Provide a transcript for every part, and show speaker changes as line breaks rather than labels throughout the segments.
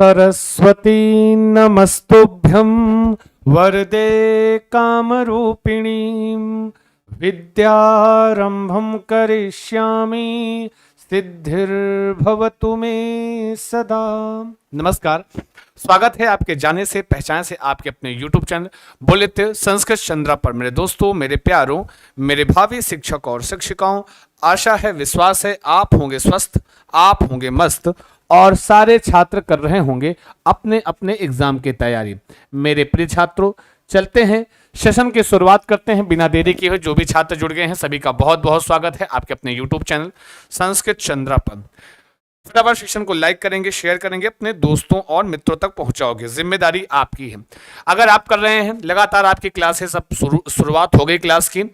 सरस्वती नमस्तुभ्यं वरदे कामरूपिणीं विद्यारंभं करिष्यामि सिद्धिर्भवतु मे सदा। नमस्कार, स्वागत है आपके जाने से पहचान से आपके अपने YouTube चैनल बोलेते संस्कृत चंद्रा पर। मेरे दोस्तों, मेरे प्यारों, मेरे भावी शिक्षक और शिक्षिकाओं, आशा है, विश्वास है आप होंगे स्वस्थ, आप होंगे मस्त और सारे छात्र कर रहे होंगे अपने अपने एग्जाम की तैयारी। मेरे प्रिय छात्रों, चलते हैं सेशन की शुरुआत करते हैं बिना देरी किए हुए। जो भी छात्र जुड़ गए हैं सभी का बहुत बहुत स्वागत है आपके अपने YouTube चैनल संस्कृत चंद्रा पर। फटाफट सेशन को लाइक करेंगे, शेयर करेंगे, अपने दोस्तों और मित्रों तक पहुंचाओगे, जिम्मेदारी आपकी है। अगर आप कर रहे हैं लगातार आपकी क्लासेस, अब शुरुआत हो गई क्लास की।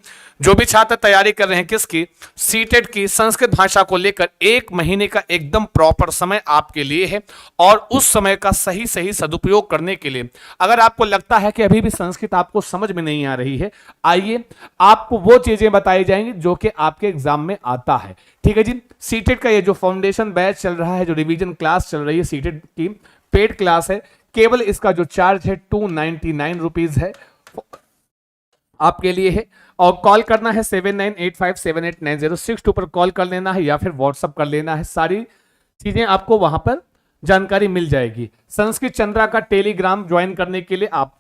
जो भी छात्र तैयारी कर रहे हैं किसकी, सीटेट की, संस्कृत भाषा को लेकर 1 महीने का एकदम प्रॉपर समय आपके लिए है और उस समय का सही सही सदुपयोग करने के लिए अगर आपको लगता है कि अभी भी संस्कृत आपको समझ में नहीं आ रही है, आइए आपको वो चीजें बताई जाएंगी जो कि आपके एग्जाम में आता है। ठीक है जी। सीटेट का ये जो फाउंडेशन बैच चल रहा है, जो रिवीजन क्लास चल रही है, सीटेट की पेड क्लास है, केवल इसका जो चार्ज है 299 रुपीज है, आपके लिए है। और कॉल करना है 7985789062 पर कॉल कर लेना है या फिर व्हाट्सअप कर लेना है। सारी चीजें आपको वहां पर जानकारी मिल जाएगी। संस्कृत चंद्रा का टेलीग्राम ज्वाइन करने के लिए आप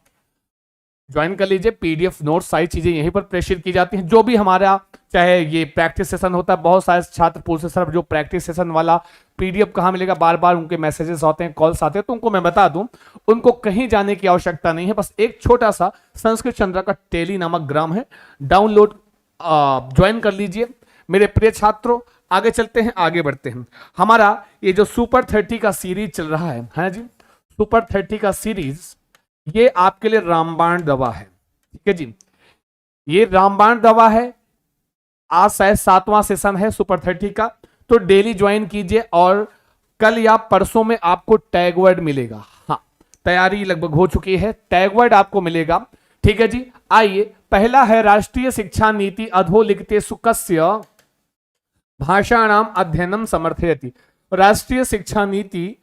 ज्वाइन कर लीजिए। पीडीएफ नोट्स सारी चीजें यहीं पर प्रेषित की जाती हैं। जो भी हमारा चाहे ये प्रैक्टिस सेशन होता है, बहुत सारे छात्र पूछते सर जो प्रैक्टिस सेशन वाला पीडीएफ कहाँ मिलेगा, बार बार उनके मैसेजेस आते हैं, कॉल्स आते हैं, तो उनको मैं बता दूं उनको कहीं जाने की आवश्यकता नहीं है। बस एक छोटा सा संस्कृत चंद्रा का टेली नामक ग्राम है, डाउनलोड ज्वाइन कर लीजिए। मेरे प्रिय छात्रों, आगे चलते हैं, आगे बढ़ते हैं। हमारा ये जो सुपर 30 का सीरीज चल रहा है जी, सुपर 30 का सीरीज ये आपके लिए रामबाण दवा है। ठीक है जी, ये रामबाण दवा है। आज शायद 7वां सेशन है सुपर 30 का, तो डेली ज्वाइन कीजिए और कल या परसों में आपको टैग वर्ड मिलेगा। हाँ, तैयारी लगभग हो चुकी है, टैग वर्ड आपको मिलेगा। ठीक है जी। आइए, पहला है राष्ट्रीय शिक्षा नीति अधोलिखिते सुकस्य भाषाणाम अध्ययनम समर्थयति। राष्ट्रीय शिक्षा नीति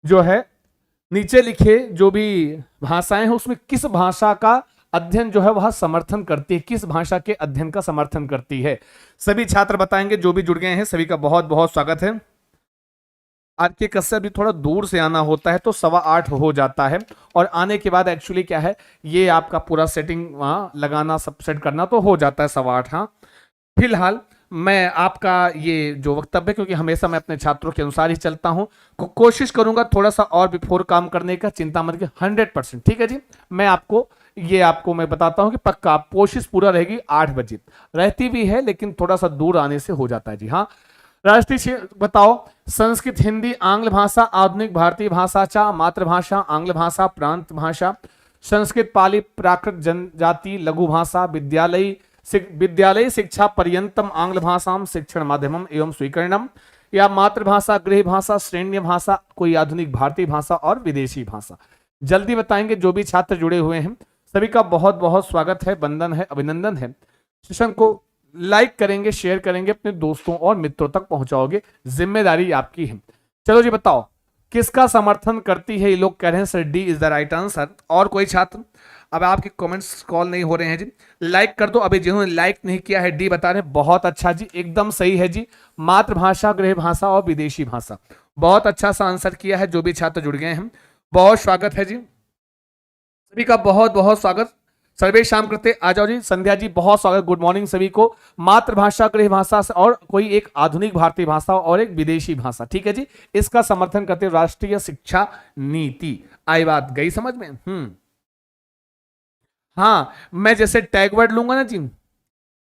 जो है, नीचे लिखे जो भी भाषाएं हैं उसमें किस भाषा का अध्ययन जो है वह समर्थन करती है, किस भाषा के अध्ययन का समर्थन करती है, सभी छात्र बताएंगे। जो भी जुड़ गए हैं सभी का बहुत बहुत स्वागत है। आज के कक्षा भी थोड़ा दूर से आना होता है तो 7:15 हो जाता है और आने के बाद एक्चुअली क्या है, ये आपका पूरा सेटिंग वहां लगाना, सब सेट करना तो हो जाता है 8:15। हाँ, फिलहाल मैं आपका ये जो वक्तव्य, क्योंकि हमेशा मैं अपने छात्रों के अनुसार ही चलता हूं, कोशिश करूंगा थोड़ा सा और बिफोर काम करने का, चिंता मत कीजिए, 100%। ठीक है जी। मैं आपको मैं बताता हूं कि पक्का कोशिश पूरा रहेगी। 8 बजे रहती भी है लेकिन थोड़ा सा दूर आने से हो जाता है जी। हाँ, राष्ट्रीय बताओ, संस्कृत, हिंदी, आंग्ल भाषा, आधुनिक भारतीय भाषा चा, मातृभाषा, आंग्ल भाषा, प्रांत भाषा, संस्कृत, पाली, प्राकृत, जनजाति, लघु भाषा, विद्यालय शिक्षा पर्यंतम आंग्ल भाषाम शिक्षण माध्यमम एवं स्वीकरणम, या मातृभाषा, गृह भाषा, श्रेण्य भाषा, कोई आधुनिक भारतीय भाषा और विदेशी भाषा। जल्दी बताएंगे। जो भी छात्र जुड़े हुए हैं सभी का बहुत बहुत स्वागत है, वंदन है, अभिनंदन है। सेशन को लाइक करेंगे, शेयर करेंगे, अपने दोस्तों और मित्रों तक पहुंचाओगे, जिम्मेदारी आपकी है। चलो जी, बताओ किसका समर्थन करती है। ये लोग कह रहे हैं sir D is the right answer. और कोई छात्र? अब आपके कमेंट्स कॉल नहीं हो रहे हैं जी, लाइक कर दो। अभी जिन्होंने लाइक नहीं किया है डी बता रहे हैं, बहुत अच्छा जी, एकदम सही है जी। मातृभाषा, गृह भाषा और विदेशी भाषा, बहुत अच्छा सा आंसर किया है। जो भी छात्र जुड़ गए हैं बहुत स्वागत है जी, सभी का बहुत बहुत स्वागत। सर्वे शाम करते आ जाओ जी। संध्या जी बहुत स्वागत, गुड मॉर्निंग सभी को। मातृभाषा, गृह भाषा और कोई एक आधुनिक भारतीय भाषा और एक विदेशी भाषा। ठीक है जी, इसका समर्थन करते राष्ट्रीय शिक्षा नीति। आई बात गई समझ में? हाँ, मैं जैसे टैग वर्ड लूंगा ना जी,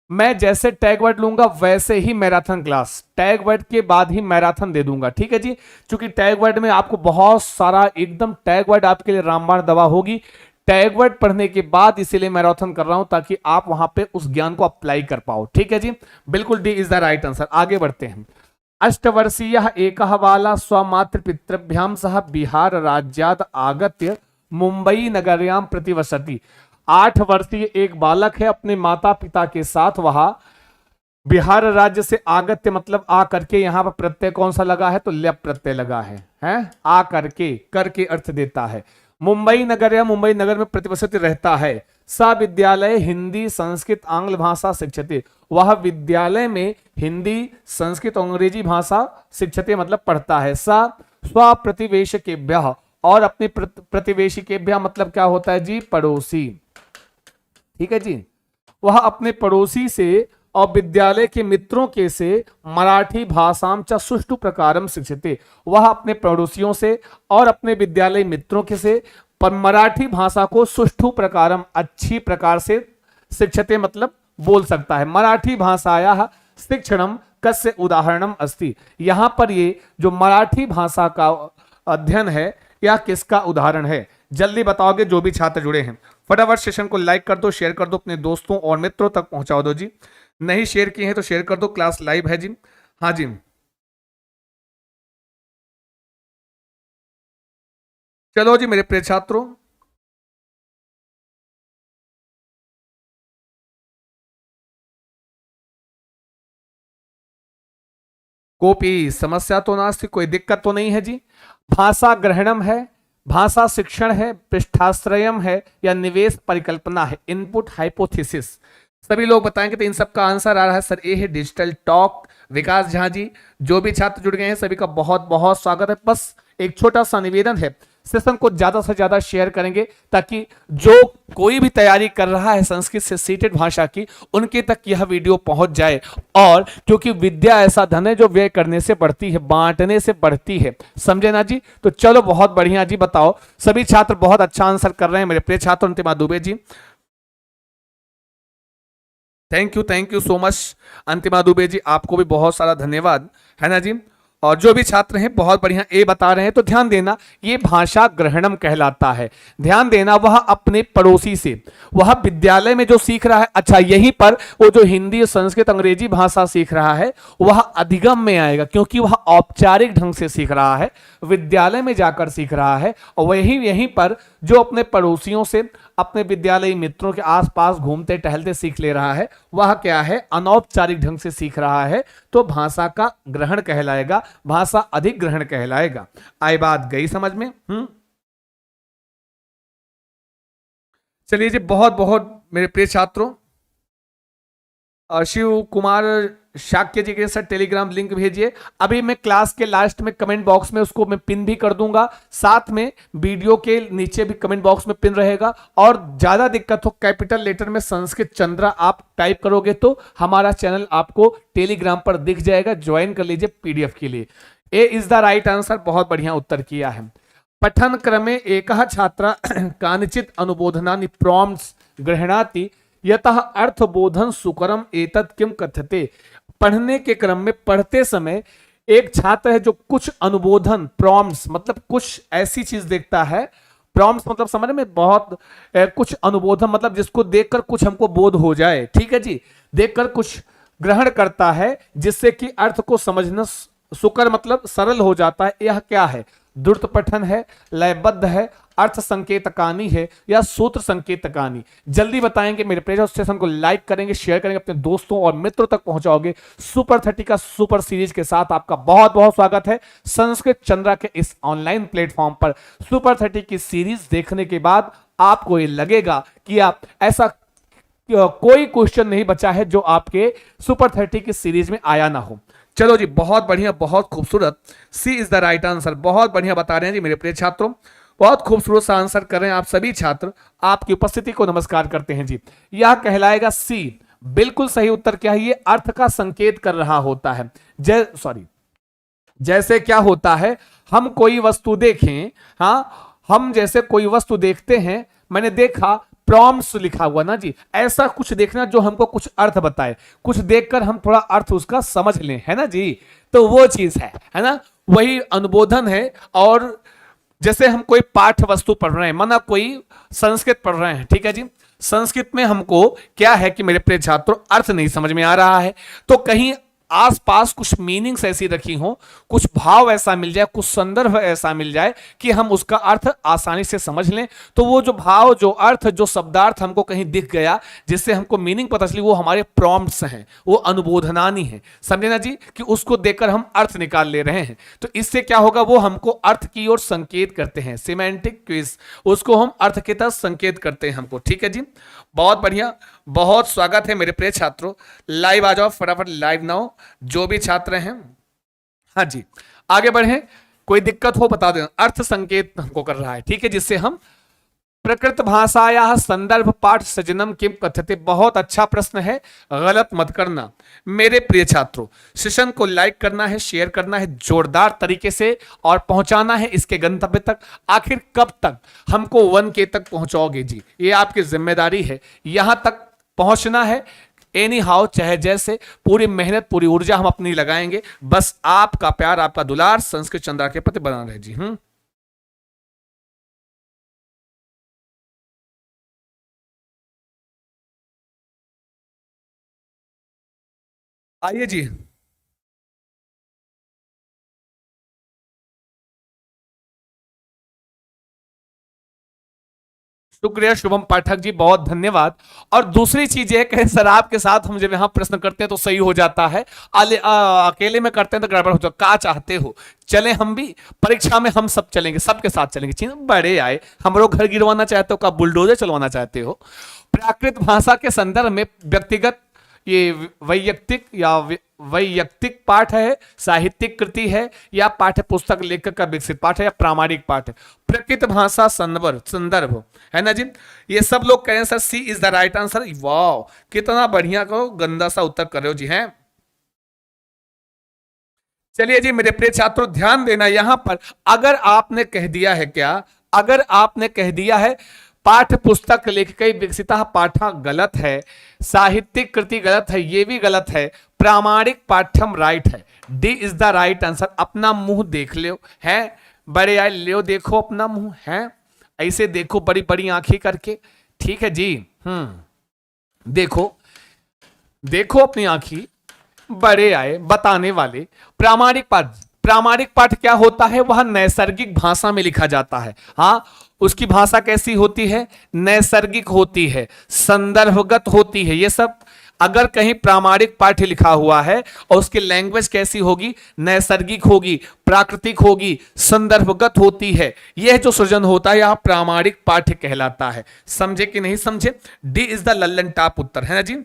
मैं जैसे टैग वर्ड लूंगा वैसे ही मैराथन क्लास, टैग वर्ड के बाद ही मैराथन दे दूंगा। ठीक है जी, क्योंकि टैग वर्ड में आपको बहुत सारा एकदम टैग वर्ड आपके लिए रामबाण दवा होगी। टैग वर्ड पढ़ने के बाद इसीलिए मैराथन कर रहा हूं ताकि आप वहां पे उस ज्ञान को अप्लाई कर पाओ। ठीक है जी, बिल्कुल D is the right answer. आगे बढ़ते हैं। अष्टवर्षीय एक बाला स्वमातृ पितृभ्याम सह बिहार राज्याद आगत्य मुंबई नगर्याम प्रतिवसति। 8 वर्षीय एक बालक है, अपने माता पिता के साथ वह बिहार राज्य से आगत्य मतलब आ करके, यहां पर प्रत्यय कौन सा लगा है? तो ल्यप प्रत्यय लगा है, आ करके, करके अर्थ देता है। मुंबई नगर या मुंबई नगर में प्रतिवसित रहता है। सा विद्यालय हिंदी संस्कृत आंग्ल भाषा शिक्षते, वह विद्यालय में हिंदी संस्कृत और अंग्रेजी भाषा शिक्षते मतलब पढ़ता है। सा स्व प्रतिवेशकेभ्यः, और अपने प्रतिवेशिकेभ्यः मतलब क्या होता है जी? पड़ोसी, ठीक है जी। वह अपने पड़ोसी से और विद्यालय के मित्रों के से मराठी भाषाम च सुष्ठु प्रकारम शिक्षते, वह अपने पड़ोसियों से और अपने विद्यालय मित्रों के से मराठी भाषा को सुष्ठु प्रकारम अच्छी प्रकार से शिक्षते मतलब बोल सकता है। मराठी भाषाया शिक्षणम कस्य उदाहरणम अस्ति, यहां पर ये जो मराठी भाषा का अध्ययन है या किसका उदाहरण है? जल्दी बताओगे जो भी छात्र जुड़े हैं। फटाफट सेशन को लाइक कर दो, शेयर कर दो, अपने दोस्तों और मित्रों तक पहुंचा दो जी। नहीं शेयर किए हैं तो शेयर कर दो, क्लास लाइव है जी। हाँ जी, चलो जी मेरे प्रिय छात्रों, कोई समस्या तो नास्ति, कोई दिक्कत तो नहीं है जी। भाषा ग्रहणम है, भाषा शिक्षण है, पृष्ठाश्रयम है या निवेश परिकल्पना है, इनपुट हाइपोथेसिस। सभी लोग बताएंगे तो इन सब का आंसर आ रहा है सर ए है डिजिटल टॉक। विकास झा जी, जो भी छात्र जुड़ गए हैं सभी का बहुत बहुत स्वागत है। बस एक छोटा सा निवेदन है, सेशन को ज्यादा से ज्यादा शेयर करेंगे ताकि जो कोई भी तैयारी कर रहा है संस्कृत से सीटेड भाषा की, उनके तक यह वीडियो पहुंच जाए। और क्योंकि विद्या ऐसा धन है जो व्यय करने से बढ़ती है, बांटने से बढ़ती है, समझे ना जी। तो चलो बहुत बढ़िया जी, बताओ सभी छात्र बहुत अच्छा आंसर कर रहे हैं। मेरे प्रिय छात्र Antima Dubey ji, thank you so much. Antima Dubey ji आपको भी बहुत सारा धन्यवाद, है ना जी। और जो भी छात्र हैं बहुत बढ़िया ए बता रहे हैं, तो ध्यान देना ये भाषा ग्रहणम कहलाता है। ध्यान देना, वह अपने पड़ोसी से, वह विद्यालय में जो सीख रहा है, अच्छा यहीं पर वो जो हिंदी संस्कृत अंग्रेजी भाषा सीख रहा है वह अधिगम में आएगा, क्योंकि वह औपचारिक ढंग से सीख रहा है, विद्यालय में जाकर सीख रहा है। और वही यहीं पर जो अपने पड़ोसियों से, अपने विद्यालय मित्रों के आसपास घूमते टहलते सीख ले रहा है, वह क्या है? अनौपचारिक ढंग से सीख रहा है, तो भाषा का ग्रहण कहलाएगा, भाषा अधिग्रहण कहलाएगा। आई बात गई समझ में? चलिए जी, बहुत बहुत मेरे प्रिय छात्रों, शिव कुमार शाक्य जी के सर टेलीग्राम लिंक भेजिए। अभी मैं क्लास के लास्ट में कमेंट बॉक्स में उसको मैं पिन भी कर दूंगा, साथ में वीडियो के नीचे भी कमेंट बॉक्स में पिन रहेगा। और ज्यादा दिक्कत हो कैपिटल लेटर में संस्कृत चंद्रा आप टाइप करोगे तो हमारा चैनल आपको टेलीग्राम पर दिख जाएगा, ज्वाइन कर लीजिए पीडीएफ के लिए। ए इज द राइट आंसर, बहुत बढ़िया उत्तर किया है। पठन क्रमे एक छात्र कानिचित अनुबोधनानि प्रॉम्प्ट्स गृह्णाति यतः अर्थबोधन सुकरम एतत् किम कथ्यते। पढ़ने के क्रम में, पढ़ते समय एक छात्र है जो कुछ अनुबोधन, प्रॉम्प्ट्स मतलब कुछ ऐसी चीज देखता है। प्रॉम्प्ट्स मतलब समझ में, बहुत कुछ अनुबोधन मतलब जिसको देखकर कुछ हमको बोध हो जाए, ठीक है जी। देखकर कुछ ग्रहण करता है जिससे कि अर्थ को समझना सुकर मतलब सरल हो जाता है। यह क्या है? द्रुत पठन है, लयबद्ध है, अर्थ संकेतकानी है या सूत्र संकेतकानी? जल्दी बताएंगे मेरे प्रिय। सेशन को लाइक करेंगे, शेयर करेंगे, अपने दोस्तों और मित्रों तक पहुंचाओगे। सुपर 30 का सुपर सीरीज के साथ आपका बहुत बहुत स्वागत है संस्कृत चंद्रा के इस ऑनलाइन प्लेटफॉर्म पर। सुपर 30 की सीरीज देखने के बाद आपको ये लगेगा कि आप ऐसा कोई क्वेश्चन नहीं बचा है जो आपके सुपर 30 की सीरीज में आया ना हो। चलो जी, बहुत बढ़िया, बहुत खूबसूरत। सी इज द राइट आंसर, बहुत बढ़िया बता रहे हैं जी मेरे प्रिय छात्रों, बहुत खूबसूरत सा आंसर कर रहे हैं आप सभी छात्र। आपकी उपस्थिति को नमस्कार करते हैं जी। यह कहलाएगा सी, बिल्कुल सही उत्तर क्या है? ये अर्थ का संकेत कर रहा होता है। जैसे क्या होता है, हम कोई वस्तु देखें, हाँ हम जैसे कोई वस्तु देखते हैं, मैंने देखा प्रॉम्प्ट्स लिखा हुआ ना जी, ऐसा कुछ देखना जो हमको कुछ अर्थ बताए, कुछ देखकर हम थोड़ा अर्थ उसका समझ लें, है ना जी। तो वो चीज है ना, वही अनुबोधन है। और जैसे हम कोई पाठ्य वस्तु पढ़ रहे हैं, माना कोई संस्कृत पढ़ रहे हैं, ठीक है जी। संस्कृत में हमको क्या है कि मेरे प्रिय छात्रों अर्थ नहीं समझ में आ रहा है, तो कहीं आसपास कुछ मीनिंग्स ऐसी रखी हो, कुछ भाव ऐसा मिल जाए, कुछ संदर्भ ऐसा मिल जाए कि हम उसका अर्थ आसानी से समझ लें। तो वो जो भाव, जो अर्थ, जो शब्दार्थ हमको कहीं दिख गया जिससे हमको मीनिंग पता चली, वो हमारे प्रॉम्प्ट्स हैं, वो अनुबोधनानी है, समझे ना जी, कि उसको देखकर हम अर्थ निकाल ले रहे हैं। तो इससे क्या होगा, वो हमको अर्थ की ओर संकेत करते हैं, सिमेंटिक क्विज, उसको हम अर्थ की तरफ संकेत करते हैं हमको। ठीक है जी, बहुत बढ़िया, बहुत स्वागत है मेरे प्रिय छात्रों। लाइव आ जाओ फटाफट, लाइव नाउ, जो भी छात्र हैं। हाँ जी, आगे बढ़े, कोई दिक्कत हो बता दें। अर्थ संकेत हमको कर रहा है, ठीक है, जिससे हम प्रकृत भाषाया संदर्भ पाठ सृजनम किम कथ्यते। बहुत अच्छा प्रश्न है, गलत मत करना मेरे प्रिय छात्रों। सेशन को लाइक करना है, शेयर करना है जोरदार तरीके से और पहुंचाना है इसके गंतव्य तक। आखिर कब तक हमको 1K तक पहुंचाओगे जी, ये आपकी जिम्मेदारी है, यहां तक पहुंचना है। एनी हाउ, चाहे जैसे, पूरी मेहनत पूरी ऊर्जा हम अपनी लगाएंगे। बस आपका प्यार, आपका दुलार संस्कृत चंद्रा के प्रति बना रहे जी। आइए जी। शुक्रिया शुभम पाठक जी, बहुत धन्यवाद। और दूसरी चीज ये कहें सर, आपके साथ हम जब यहाँ प्रश्न करते हैं तो सही हो जाता है, अकेले में करते हैं तो गड़बड़ हो जाता। क्या चाहते हो, चले हम भी परीक्षा में, हम सब चलेंगे, सबके साथ चलेंगे। चीन बड़े आए, हम लोग घर गिरवाना चाहते हो, का बुलडोजर चलवाना चाहते हो। प्राकृत भाषा के संदर्भ में व्यक्तिगत, ये वैयक्तिक या वैयक्तिक पाठ है, साहित्यिक कृति है, या पाठ्य पुस्तक लेखक का विकसित पाठ है, या प्रामाणिक पाठ है। प्रकृत भाषा संदर्भ संदर्भ है ना जी। ये सब लोग कहें sir C is the right answer. वाह, कितना बढ़िया कहो, गंदा सा उत्तर कर रहे हो जी हैं। चलिए जी मेरे प्रिय छात्रों, ध्यान देना यहां पर। अगर आपने कह दिया है, क्या अगर आपने कह दिया है पाठ्य पुस्तक लेखक विकसित पाठा, गलत है। साहित्यिक कृति गलत है, ये भी गलत है। प्रामाणिक पाठ्यम राइट है, D is the right answer. अपना मुंह देख लो, है बड़े आए, ले देखो अपना मुंह, है ऐसे देखो बड़ी बड़ी आंखें करके, ठीक है जी। देखो देखो अपनी आंखी, बड़े आए बताने वाले। प्रामाणिक पाठ, प्रामाणिक पाठ क्या होता है, वह नैसर्गिक भाषा में लिखा जाता है। हाँ, उसकी भाषा कैसी होती है, नैसर्गिक होती है, संदर्भगत होती है। ये सब अगर कहीं प्रामाणिक पाठ्य लिखा हुआ है और उसकी लैंग्वेज कैसी होगी, नैसर्गिक होगी, प्राकृतिक होगी, संदर्भगत होती है, यह जो सृजन होता है यह प्रामाणिक पाठ्य कहलाता है। समझे कि नहीं समझे, डी इज द लल्लन टॉप उत्तर है ना जी।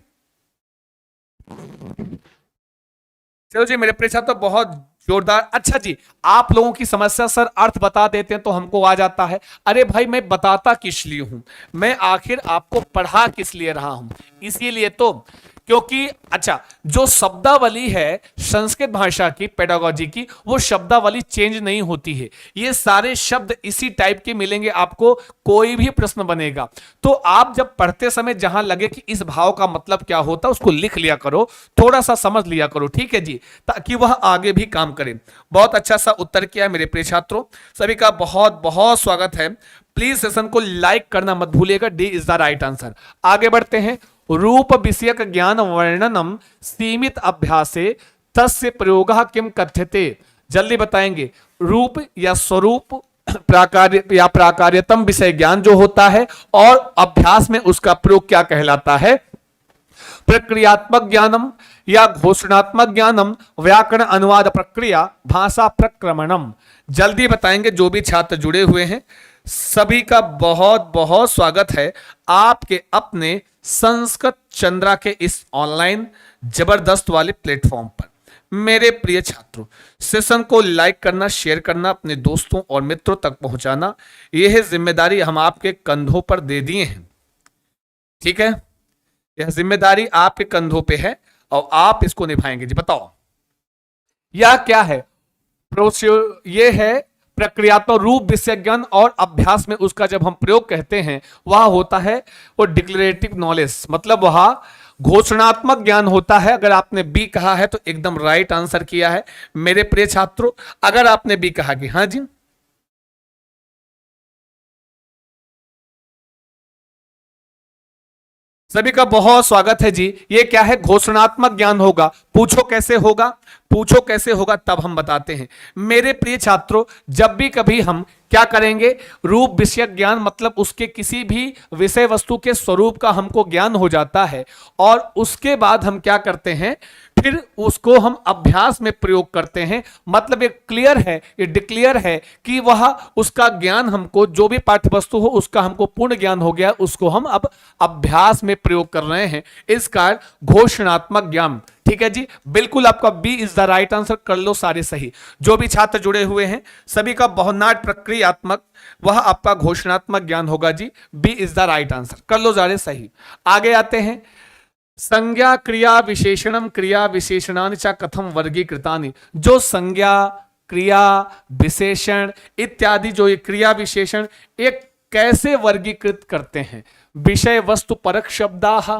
चलो जी मेरे प्रिय छात्र, तो बहुत जोरदार। अच्छा जी, आप लोगों की समस्या सर अर्थ बता देते हैं तो हमको आ जाता है। अरे भाई, मैं बताता किस लिए हूं, मैं आखिर आपको पढ़ा किस लिए रहा हूं, इसीलिए तो, क्योंकि अच्छा, जो शब्दावली है संस्कृत भाषा की, पेडागोजी की, वो शब्दावली चेंज नहीं होती है। ये सारे शब्द इसी टाइप के मिलेंगे आपको, कोई भी प्रश्न बनेगा तो आप जब पढ़ते समय जहां लगे कि इस भाव का मतलब क्या होता है, उसको लिख लिया करो, थोड़ा सा समझ लिया करो, ठीक है जी, ताकि वह आगे भी काम करे। बहुत अच्छा सा उत्तर किया मेरे प्रिय छात्रों, सभी का बहुत बहुत स्वागत है। प्लीज सेशन को लाइक करना मत भूलिएगा, D is the right answer. आगे बढ़ते हैं। रूप विषयक ज्ञान वर्णनम सीमित अभ्यासे तस्य प्रयोगः किम कथ्यते। जल्दी बताएंगे, रूप या स्वरूप, प्राकार्य या प्राकार्यतम विषय ज्ञान जो होता है, और अभ्यास में उसका प्रयोग क्या कहलाता है। प्रक्रियात्मक ज्ञानम या घोषणात्मक ज्ञानम, व्याकरण अनुवाद प्रक्रिया, भाषा प्रक्रमणम। जल्दी बताएंगे, जो भी छात्र जुड़े हुए हैं सभी का बहुत बहुत स्वागत है आपके अपने संस्कृत चंद्रा के इस ऑनलाइन जबरदस्त वाले प्लेटफॉर्म पर। मेरे प्रिय छात्रों, सेशन को लाइक करना, शेयर करना, अपने दोस्तों और मित्रों तक पहुंचाना, यह जिम्मेदारी हम आपके कंधों पर दे दिए हैं, ठीक है। यह जिम्मेदारी आपके कंधों पे है और आप इसको निभाएंगे जी। बताओ यह क्या है, ये है प्रक्रियात्मक रूप विषय ज्ञान, और अभ्यास में उसका जब हम प्रयोग कहते हैं वह होता है वो डिक्लेरेटिव नॉलेज, मतलब वह घोषणात्मक ज्ञान होता है। अगर आपने बी कहा है तो एकदम राइट आंसर किया है मेरे प्रिय छात्रों। अगर आपने बी कहा कि हाँ जी, सभी का बहुत स्वागत है जी। ये क्या है? घोषणात्मक ज्ञान होगा। पूछो कैसे होगा, पूछो कैसे होगा तब हम बताते हैं। मेरे प्रिय छात्रों, जब भी कभी हम क्या करेंगे, रूप विषयक ज्ञान मतलब उसके किसी भी विषय वस्तु के स्वरूप का हमको ज्ञान हो जाता है और उसके बाद हम क्या करते हैं, फिर उसको हम अभ्यास में प्रयोग करते हैं। मतलब ये क्लियर है, ये डिक्लेयर है कि वह उसका ज्ञान हमको, जो भी पाठ्य वस्तु हो उसका हमको पूर्ण ज्ञान हो गया, उसको हम अब अभ्यास में प्रयोग कर रहे हैं। इस कारण घोषणात्मक ज्ञान। ठीक है जी, बिल्कुल आपका B is the right answer. कर लो सारे सही। जो भी छात्र जुड़े हुए हैं सभी का बहुनाट प्रक्रियात्मक, वह आपका घोषणात्मक ज्ञान होगा जी। B is the right answer. कर लो सारे सही। आगे आते हैं। संज्ञा क्रिया विशेषणम क्रिया विशेषणानि च कथम वर्गीकृतानि। जो संज्ञा, क्रिया, विशेषण इत्यादि जो ये क्रिया विशेषण एक कैसे वर्गीकृत करते हैं? विषय वस्तु परक शब्दाः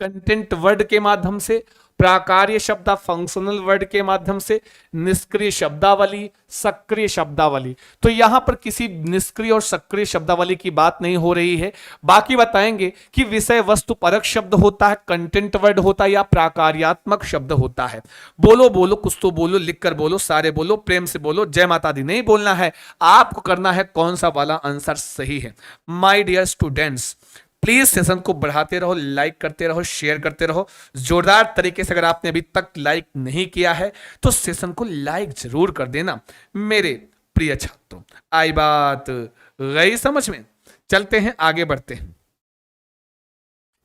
कंटेंट वर्ड के माध्यम से, प्राकार्य शब्द फंक्शनल वर्ड के माध्यम से, निष्क्रिय शब्दावली, सक्रिय शब्दावली। तो यहां पर किसी निष्क्रिय और सक्रिय शब्दावली की बात नहीं हो रही है। बाकी बताएंगे कि विषय वस्तु परक शब्द होता है, कंटेंट वर्ड होता है या प्राकार्यात्मक शब्द होता है। बोलो बोलो, कुछ तो बोलो, लिखकर बोलो, सारे बोलो, प्रेम से बोलो, जय माता दी नहीं बोलना है। आपको करना है कौन सा वाला आंसर सही है। My dear students, please session को बढ़ाते रहो, लाइक करते रहो, शेयर करते रहो जोरदार तरीके से। अगर आपने अभी तक लाइक नहीं किया है तो सेशन को लाइक जरूर कर देना मेरे प्रिय छात्रों। आई बात गई समझ में? चलते हैं, आगे बढ़ते हैं।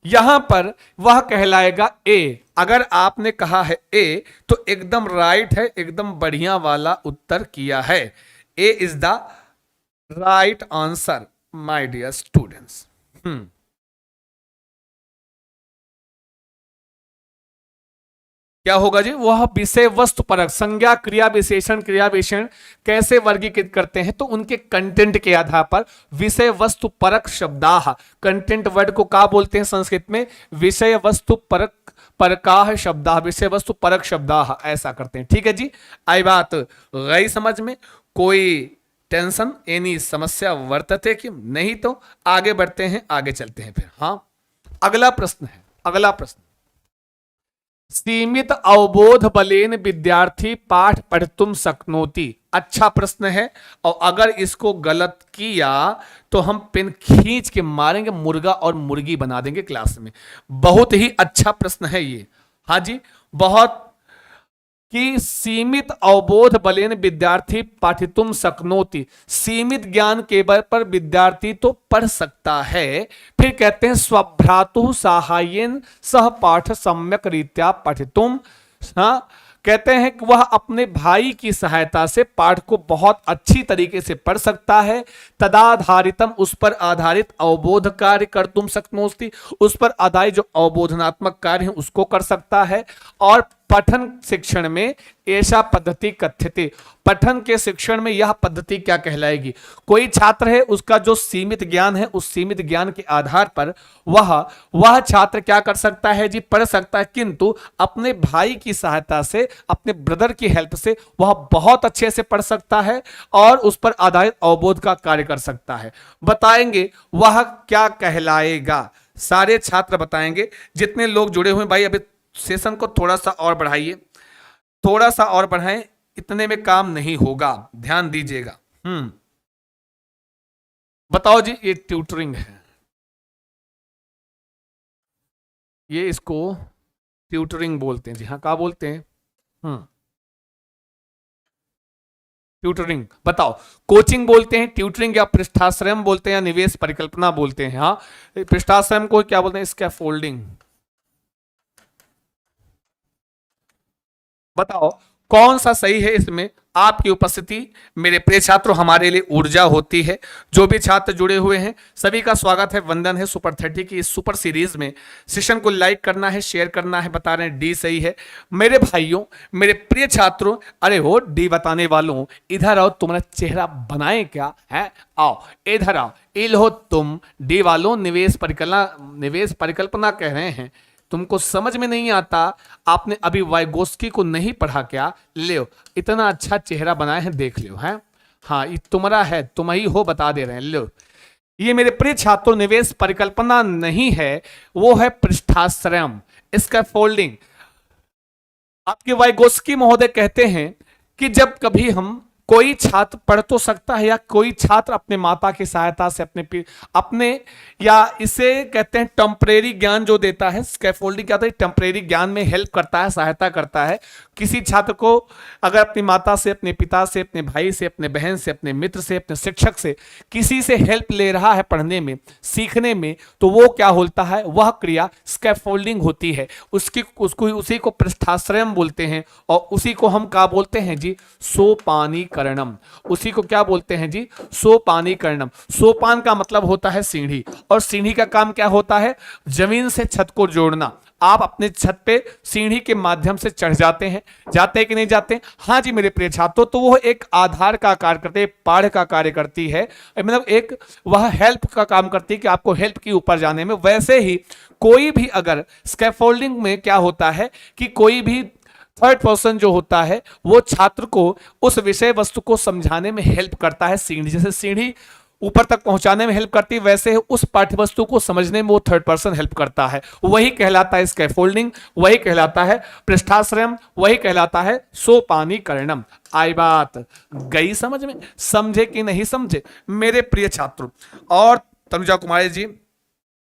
यहां पर वह कहलाएगा ए। अगर आपने कहा है ए तो एकदम राइट है, एकदम बढ़िया वाला उत्तर किया है। A is the right answer my dear students. क्या होगा जी? वह विषय वस्तु परक। संज्ञा, क्रिया विशेषण, क्रिया विशेषण कैसे वर्गीकृत करते हैं? तो उनके कंटेंट के आधार पर विषय वस्तु परक शब्दाः। कंटेंट वर्ड को क्या बोलते हैं संस्कृत में? विषय वस्तु परक, परकाः शब्दाः, विषय वस्तु परक शब्दाः, ऐसा करते हैं। ठीक है जी, आई बात गई समझ में? कोई टेंशन, एनी समस्या वर्तते कि नहीं? तो आगे बढ़ते हैं, आगे चलते हैं फिर। हाँ, अगला प्रश्न है, अगला प्रश्न। सीमित अवबोध बलेन विद्यार्थी पाठ पढ़तुम शक्नोति। अच्छा प्रश्न है, और अगर इसको गलत किया तो हम पेन खींच के मारेंगे, मुर्गा और मुर्गी बना देंगे क्लास में। बहुत ही अच्छा प्रश्न है ये। हाँ जी, बहुत कि सीमित अवबोध बलेन विद्यार्थी पाठितुम शक्नोति। सीमित ज्ञान के बल पर विद्यार्थी तो पढ़ सकता है। फिर कहते हैं स्वभ्रातु साहाय्येन सह पाठ सम्यक रीत्या पठितुम। हाँ, कहते हैं कि वह अपने भाई की सहायता से पाठ को बहुत अच्छी तरीके से पढ़ सकता है। तदाधारितम, उस पर आधारित अवबोध कार्य कर्तुम शक्नोति, उस पर आधारित जो अवबोधनात्मक कार्य है उसको कर सकता है। और पठन शिक्षण में ऐसा पद्धति कथ्यते। पठन के शिक्षण में यह पद्धति क्या कहलाएगी? कोई छात्र है, उसका जो सीमित ज्ञान है, उस सीमित ज्ञान के आधार पर वह छात्र क्या कर सकता है जी? पढ़ सकता है, किंतु अपने भाई की सहायता से, अपने ब्रदर की हेल्प से वह बहुत अच्छे से पढ़ सकता है और उस पर आधारित अवबोध का कार्य कर सकता है। बताएंगे वह क्या कहलाएगा? सारे छात्र बताएंगे। जितने लोग जुड़े हुए भाई, अभी सेशन को थोड़ा सा और बढ़ाइए, थोड़ा सा और बढ़ाएं, इतने में काम नहीं होगा, ध्यान दीजिएगा। बताओ जी, ये ट्यूटरिंग है, ये इसको ट्यूटरिंग बोलते हैं जी। हाँ, क्या बोलते हैं? ट्यूटरिंग। बताओ, कोचिंग बोलते हैं, ट्यूटरिंग, या पृष्ठाश्रम बोलते हैं, या निवेश परिकल्पना बोलते हैं? हाँ, पृष्ठाश्रम को क्या बोलते हैं? स्कैफोल्डिंग। बताओ कौन सा सही है? इसमें आपकी उपस्थिति मेरे प्रिय छात्रों हमारे लिए ऊर्जा होती है। जो भी छात्र जुड़े हुए हैं सभी का स्वागत है, वंदन है सुपर 30 की इस सुपर सीरीज में। सेशन को लाइक करना है, शेयर करना है। बता रहे हैं डी सही है। मेरे भाइयों, मेरे प्रिय छात्रों, अरे हो डी बताने वालों, इधर आओ, तुम्हारा चेहरा बनाए क्या है? आओ इधर आओ। इल हो तुम डी वालों, निवेश परिकल्पना कह रहे हैं। तुमको समझ में नहीं आता? आपने अभी वाइगोस्की को नहीं पढ़ा क्या? ले, इतना अच्छा चेहरा बनाए हैं, देख लो। है हाँ, ये तुम्हारा है, तुम ही हो, बता दे रहे हैं। लो, ये मेरे प्रिय छात्रों निवेश परिकल्पना नहीं है, वो है पृष्ठाश्रयम, स्कैफोल्डिंग। आपके वाइगोस्की महोदय कहते हैं कि जब कभी हम कोई छात्र पढ़ तो सकता है, या कोई छात्र अपने माता की सहायता से अपने या इसे कहते हैं टेम्परेरी ज्ञान जो देता है, स्कैफोल्डिंग क्या होता है, टेम्परेरी ज्ञान में हेल्प करता है, सहायता करता है। किसी छात्र को अगर अपनी माता से, अपने पिता से, अपने भाई से, अपने बहन से, अपने मित्र से, अपने शिक्षक से, किसी से हेल्प ले रहा है पढ़ने में, सीखने में, तो वो क्या होता है, वह क्रिया स्कैफोल्डिंग होती है। उसी को पृष्ठाश्रयम बोलते हैं, और उसी को हम क्या बोलते हैं जी, सोपानीकरणम। उसी को क्या बोलते हैं जी, सोपानीकरणम। सोपान का मतलब होता है सीढ़ी, और सीढ़ी का काम क्या होता है, जमीन से छत को जोड़ना। आप अपने छत पे सीढ़ी के माध्यम से चढ़ जाते हैं, जाते हैं कि नहीं जाते? हाँ जी मेरे प्रिय छात्रों, तो वो एक आधार का कार्य करते, पाढ़ का कार्य करती है, मतलब एक वह हेल्प का काम करती है कि आपको हेल्प की ऊपर जाने में। वैसे ही कोई भी अगर स्कैफोल्डिंग में क्या होता है कि कोई भी थर्ड पर्सन जो होता है वो छात्र को उस विषय वस्तु को समझाने में हेल्प करता है। सीढ़ी जैसे सीढ़ी ऊपर तक पहुंचाने में हेल्प करती है, वैसे उस पाठ्य वस्तु को समझने में वो थर्ड पर्सन हेल्प करता है। वही कहलाता है स्कैफोल्डिंग, वही कहलाता है पृष्ठाश्रयम, वही कहलाता है सोपानीकरणम। आई बात गई समझ में? समझे कि नहीं समझे मेरे प्रिय छात्रों? और तनुजा कुमारी जी,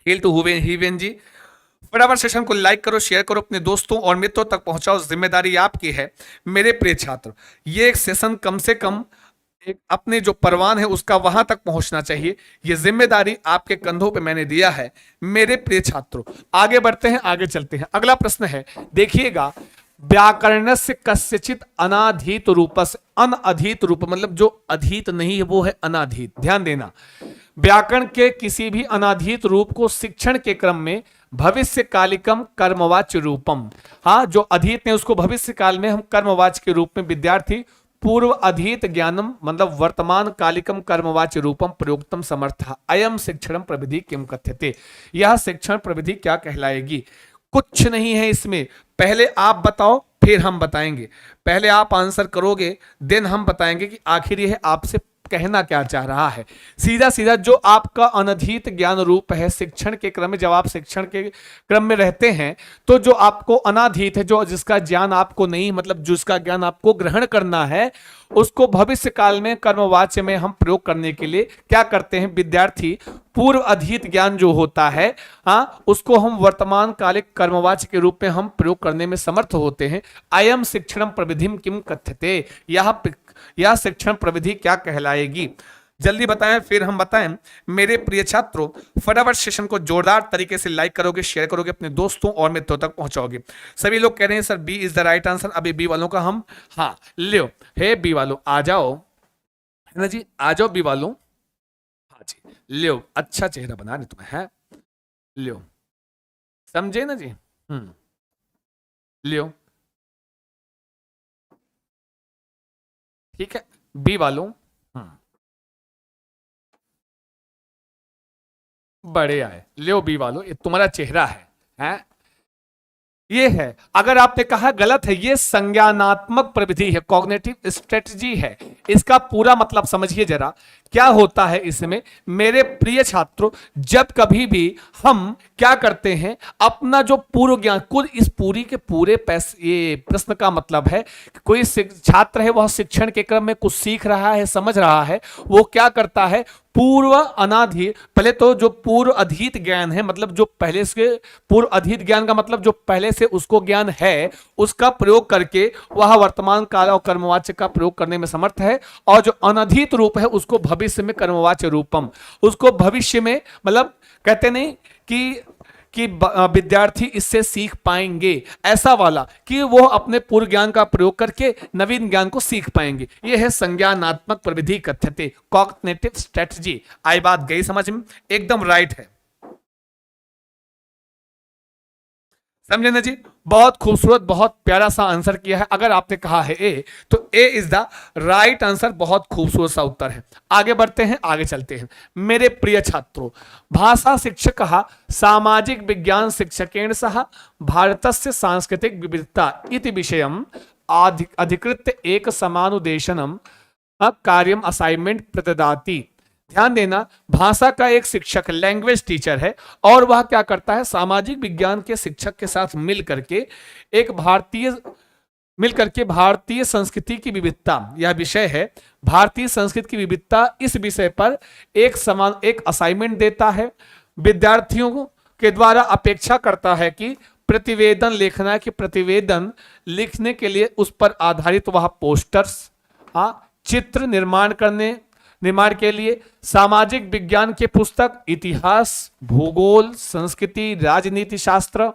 हेल टू हीवेन जी, फटाफट सेशन को लाइक करो, शेयर करो, अपने दोस्तों और मित्रों तक पहुंचाओ, जिम्मेदारी आपकी है मेरे प्रिय छात्र। ये एक सेशन कम से कम एक अपने जो परवान है उसका वहां तक पहुंचना चाहिए। ये जिम्मेदारी आपके कंधों पे मैंने दिया है मेरे प्रिय छात्रों। आगे बढ़ते हैं, आगे चलते हैं। अगला प्रश्न है, देखिएगा, व्याकरणस्य कस्यचित अनाधीत रूपस्य। अनअधीत रूप मतलब जो अधीत नहीं है वो है अनाधीत। ध्यान देना, व्याकरण के किसी भी अनाधीत रूप को शिक्षण के क्रम में भविष्य कालिकम कर्मवाच्य रूपम, हाँ जो अधीत ने उसको भविष्य काल में हम कर्मवाच्य के रूप में विद्यार्थी पूर्व अधीत ज्ञानम मतलब वर्तमान कालिकम कर्मवाच्य रूपम प्रयोक्तम समर्थ अयम शिक्षण प्रविधि किम कथ्यते। यह शिक्षण प्रविधि क्या कहलाएगी? कुछ नहीं है इसमें, पहले आप बताओ फिर हम बताएंगे। पहले आप आंसर करोगे देन हम बताएंगे कि आखिर यह आपसे कहना क्या चाह रहा है। सीधा सीधा जो आपका अनधीत ज्ञान रूप है शिक्षण के क्रम में, जब आप शिक्षण के क्रम में रहते हैं तो जो आपको अनाधीत है, जो जिसका ज्ञान आपको नहीं मतलब जिसका ज्ञान आपको ग्रहण करना है, उसको भविष्य काल में कर्मवाच्य में हम प्रयोग करने के लिए क्या करते हैं विद्यार्थी, पूर्व अधीत ज्ञान जो होता है हाँ उसको हम वर्तमान कालिक कर्मवाच्य के रूप में हम प्रयोग करने में समर्थ होते हैं। अयम शिक्षण प्रविधिम किम कथ्यते, यह शिक्षण प्रविधि क्या कहलाएगी? जल्दी बताएं फिर हम बताएं मेरे प्रिय छात्रों। फटाफट सेशन को जोरदार तरीके से लाइक करोगे, शेयर करोगे, अपने दोस्तों और मित्रों तक पहुंचाओगे। सभी लोग कह रहे हैं sir B is the right answer. अभी बी वालों का हम हाँ लियो, हे बी वालों आ जाओ, है ना जी, आ जाओ बी वालों, हाँ जी लियो, अच्छा चेहरा बना रहे तुम्हें है, लियो, समझे ना जी, लियो, ठीक है बी वालों, बड़े आए, लियो बी वालों, ये तुम्हारा चेहरा है? ये है। अगर आपने कहा गलत है, ये संज्ञानात्मक प्रविधि है, कॉग्निटिव स्ट्रेटजी है। इसका पूरा मतलब समझिए जरा क्या होता है इसमें मेरे प्रिय छात्रों। जब कभी भी हम क्या करते हैं अपना जो पूर्व ज्ञान, कुल इस पूरी के पूरे ये प्रश्न का मतलब है कि कोई छात्र है वह शिक्षण के क्रम में कुछ सीख रहा है, समझ रहा है, वो क्या करता है पूर्व अनाधीत, पहले तो जो पूर्व अधीत ज्ञान है मतलब जो पहले से पूर्व अधीत ज्ञान का मतलब जो पहले से उसको ज्ञान है उसका प्रयोग करके वह वर्तमान काल और कर्मवाच्य का प्रयोग करने में समर्थ है। और जो अनधीत रूप है उसको भविष्य में कर्मवाच्य रूपम, उसको भविष्य में मतलब कहते नहीं कि विद्यार्थी इससे सीख पाएंगे ऐसा वाला कि वो अपने पूर्व ज्ञान का प्रयोग करके नवीन ज्ञान को सीख पाएंगे। ये है संज्ञानात्मक प्रविधि कथ्यते, कॉग्निटिव स्ट्रेटजी। आई बात गई समझ में? एकदम राइट है, समझे ना जी? बहुत खूबसूरत, बहुत प्यारा सा आंसर किया है। अगर आपने कहा है ए तो ए इज द राइट आंसर, बहुत खूबसूरत सा उत्तर है। आगे बढ़ते हैं, आगे चलते हैं मेरे प्रिय छात्रों। भाषा शिक्षक सामाजिक विज्ञान शिक्षकेण सह भारतस्य सांस्कृतिक विविधता इति विषयम अधिकृत्य एक समानुदेशनम कार्यम असाइनमेंट प्रददाति। ध्यान देना, भाषा का एक शिक्षक लैंग्वेज टीचर है और वह क्या करता है, सामाजिक विज्ञान के शिक्षक के साथ मिल करके भारतीय संस्कृति की विविधता, यह विषय है भारतीय संस्कृति की विविधता, इस विषय पर एक असाइनमेंट देता है। विद्यार्थियों के द्वारा अपेक्षा करता है कि प्रतिवेदन लिखना है, कि प्रतिवेदन लिखने के लिए उस पर आधारित वह पोस्टर्स, चित्र निर्माण के लिए सामाजिक विज्ञान के पुस्तक, इतिहास, भूगोल, संस्कृति, राजनीति शास्त्र,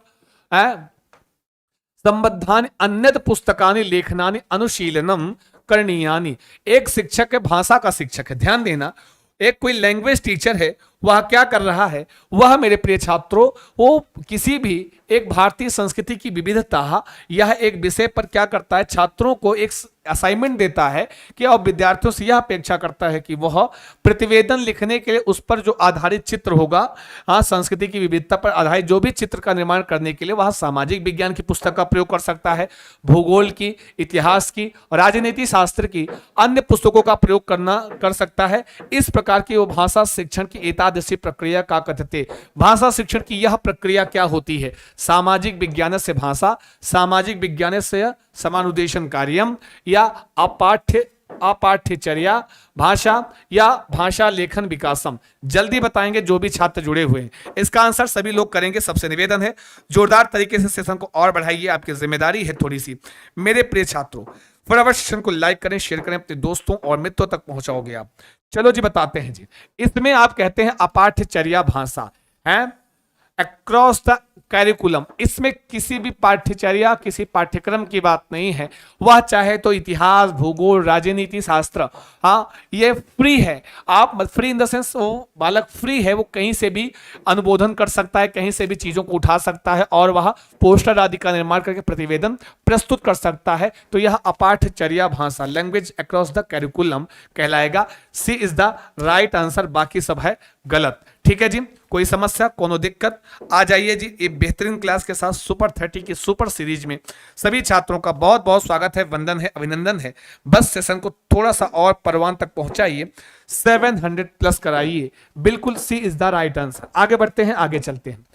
संबद्धानि अन्यत पुस्तकानि लेखनानि अनुशीलनम करणीयानि। एक शिक्षक है, भाषा का शिक्षक है, ध्यान देना, एक कोई लैंग्वेज टीचर है, वह क्या कर रहा है, वह मेरे प्रिय छात्रों, वो किसी भी एक भारतीय संस्कृति की विविधता, यह एक विषय पर क्या करता है, छात्रों को एक असाइनमेंट देता है कि और विद्यार्थियों से यह अपेक्षा करता है कि वह प्रतिवेदन लिखने के लिए उस पर जो आधारित चित्र होगा, संस्कृति की विविधता पर आधारित जो भी चित्र का निर्माण करने के लिए वह सामाजिक विज्ञान की पुस्तक का प्रयोग कर सकता है, भूगोल की, इतिहास की, राजनीति शास्त्र की, अन्य पुस्तकों का प्रयोग कर सकता है। इस प्रकार की वो भाषा शिक्षण की एतादृशी प्रक्रिया का कथते। भाषा शिक्षण की यह प्रक्रिया क्या होती है, सामाजिक विज्ञान से भाषा, सामाजिक विज्ञान से समानुदेशन कार्यम या अपाठ्यचर्या भाषा या भाषा लेखन विकासम। जल्दी बताएंगे जो भी छात्र जुड़े हुए हैं, इसका आंसर सभी लोग करेंगे। सबसे निवेदन है जोरदार तरीके से सेशन को और बढ़ाइए, आपकी जिम्मेदारी है थोड़ी सी। मेरे प्रिय छात्रों, फटाफट सेशन को लाइक करें, शेयर करें, अपने दोस्तों और मित्रों तक पहुंचाओगे आप। चलो जी बताते हैं जी, इसमें आप कहते हैं अपाठ्यचर्या भाषा है, अक्रॉस द कैरिकुलम। इसमें किसी भी पाठ्यचर्या, किसी पाठ्यक्रम की बात नहीं है, वह चाहे तो इतिहास, भूगोल, राजनीति शास्त्र, ये फ्री है। आप फ्री इन द सेंस, वो बालक फ्री है, वो कहीं से भी अनुबोधन कर सकता है, कहीं से भी चीजों को उठा सकता है और वह पोस्टर आदि का निर्माण करके प्रतिवेदन प्रस्तुत कर सकता है। तो यह अपाठ्यचर्या भाषा, लैंग्वेज अक्रॉस द कैरिकुलम कहलाएगा। सी इज द राइट आंसर, बाकी सब है गलत। ठीक है जी, कोई समस्या, कोनो दिक्कत, आ जाइए जी। एक बेहतरीन क्लास के साथ सुपर 30 की सुपर सीरीज में सभी छात्रों का बहुत बहुत स्वागत है, वंदन है, अभिनंदन है। बस सेशन को थोड़ा सा और परवान तक पहुंचाइए, 700 प्लस कराइए। बिल्कुल सी इज द राइट आंसर। आगे बढ़ते हैं, आगे चलते हैं।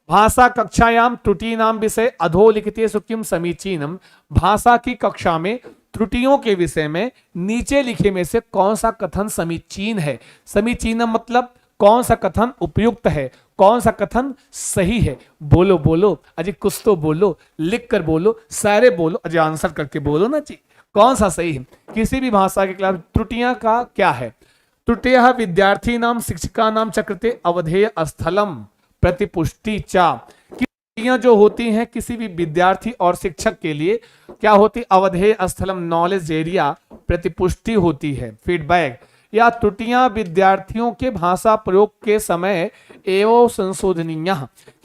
भाषा कक्षायाम त्रुटीनाम विषय अधोलिखितेषु किम समीचीनम। भाषा की कक्षा में त्रुटियों के विषय में नीचे लिखे में से कौन सा कथन समीचीन है। समीचीनम मतलब कौन सा कथन उपयुक्त है, कौन सा कथन सही है। बोलो बोलो अजय, कुछ तो बोलो, लिख कर बोलो, सारे बोलो अजय, आंसर करके बोलो ना जी, कौन सा सही है। किसी भी भाषा के क्लास त्रुटियां का क्या है, त्रुटियां विद्यार्थी नाम शिक्षिका नाम चक्रते अवधेय स्थलम प्रतिपुष्टि चा। त्रुटियां जो होती हैं किसी भी विद्यार्थी और शिक्षक के लिए क्या होती, अवधेय स्थलम नॉलेज एरिया प्रतिपुष्टि होती है, फीडबैक। या त्रुटियां विद्यार्थियों के भाषा प्रयोग के समय एवं संशोधनीय,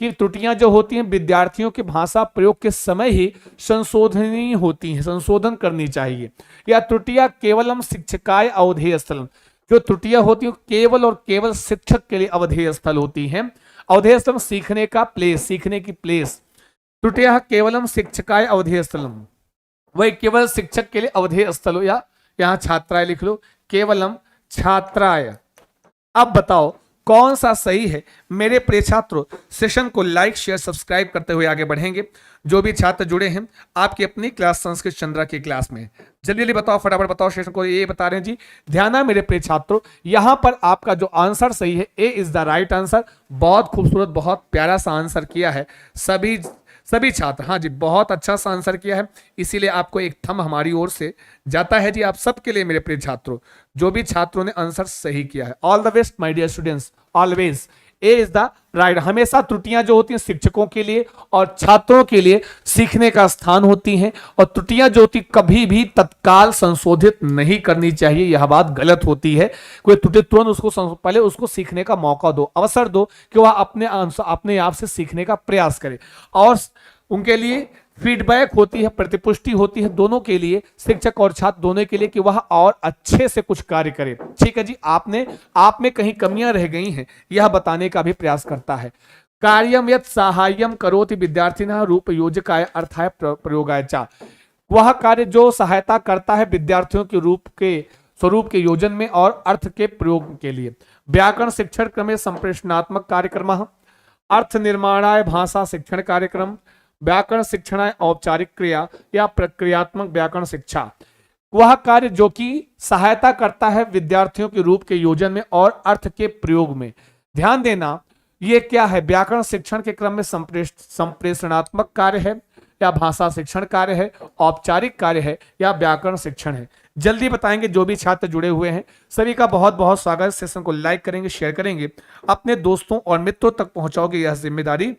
कि त्रुटियां जो होती हैं विद्यार्थियों के भाषा प्रयोग के समय ही संशोधनीय होती हैं, संशोधन करनी चाहिए। या त्रुटियां केवलम शिक्षकाय अवधेय स्थल, जो त्रुटियां होती हैं केवल और केवल शिक्षक के लिए अवधेय स्थल होती हैं। अवधेय स्थल सीखने का प्लेस, सीखने की प्लेस। त्रुटियां केवलम शिक्षकाय अवधेय स्थलम, वही केवल शिक्षक के लिए अवधेय स्थल हो, या यहाँ छात्राय लिख लो, केवलम छात्राय। अब बताओ कौन सा सही है। मेरे प्रिय छात्रों, सेशन को लाइक शेयर सब्सक्राइब करते हुए आगे बढ़ेंगे। जो भी छात्र जुड़े हैं आपकी अपनी क्लास संस्कृत चंद्रा की क्लास में, जल्दी जल्दी बताओ, फटाफट बताओ। सेशन को ये बता रहे हैं जी, ध्यान है मेरे प्रिय छात्रों, यहां पर आपका जो आंसर सही है, A is the right answer. बहुत खूबसूरत, बहुत प्यारा सा आंसर किया है सभी छात्र। हाँ जी, बहुत अच्छा सा आंसर किया है, इसीलिए आपको एक थंब हमारी ओर से जाता है जी, आप सबके लिए मेरे प्रिय छात्रों, जो भी छात्रों ने आंसर सही किया है। All the best my dear students, always A is the right. हमेशा त्रुटियां जो होती हैं शिक्षकों के लिए और छात्रों के लिए सीखने का स्थान होती हैं, और त्रुटियां जो होती कभी भी तत्काल संशोधित नहीं करनी चाहिए, यह बात गलत होती है। कोई त्रुटि तुरंत उसको पहले उसको सीखने का मौका दो, अवसर दो कि वह अपने आप से सीखने का प्रयास करे, और उनके लिए फीडबैक होती है, प्रतिपुष्टि होती है, दोनों के लिए, शिक्षक और छात्र दोनों के लिए, कि वह और अच्छे से कुछ कार्य करे। ठीक है जी, आप में कहीं कमियां रह गई हैं यह बताने का भी प्रयास करता है। कार्यम यत् साहाय्यम करोति विद्यार्थिनः रूप योजकाय अर्थाय प्रयोगाय च। वह कार्य जो सहायता करता है विद्यार्थियों के रूप के स्वरूप के योजन में और अर्थ के प्रयोग के लिए। व्याकरण शिक्षण क्रमे संप्रेषणात्मक कार्यक्रम, अर्थ निर्माणाय भाषा शिक्षण कार्यक्रम, व्याकरण शिक्षणाय औपचारिक क्रिया या प्रक्रियात्मक व्याकरण शिक्षा, वह कार्य जो कि सहायता करता है विद्यार्थियों के रूप के योजन में और अर्थ के प्रयोग में। ध्यान देना, ये क्या है? व्याकरण शिक्षण के क्रम में संप्रेषणात्मक कार्य है या भाषा शिक्षण कार्य है, औपचारिक कार्य है या व्याकरण शिक्षण है? जल्दी बताएंगे। जो भी छात्र जुड़े हुए हैं सभी का बहुत बहुत स्वागत। सेशन को लाइक करेंगे, शेयर करेंगे, अपने दोस्तों और मित्रों तक पहुंचाओगे, यह जिम्मेदारी।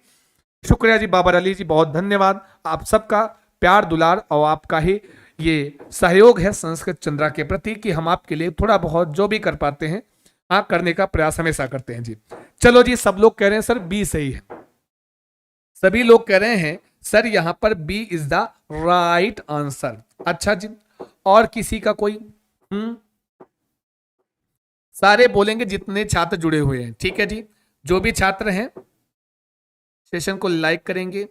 शुक्रिया जी बाबर अली जी, बहुत धन्यवाद। आप सबका प्यार दुलार और आपका ही ये सहयोग है संस्कृत चंद्रा के प्रति कि हम आपके लिए थोड़ा बहुत जो भी कर पाते हैं करने का प्रयास हमेशा करते हैं जी। चलो जी, सब लोग कह रहे हैं सर बी सही है, सभी लोग कह रहे हैं सर यहां पर B is the right answer. अच्छा जी, और किसी का कोई? सारे बोलेंगे जितने छात्र जुड़े हुए हैं, ठीक है जी। जो भी छात्र हैं सेशन को लाइक करेंगे,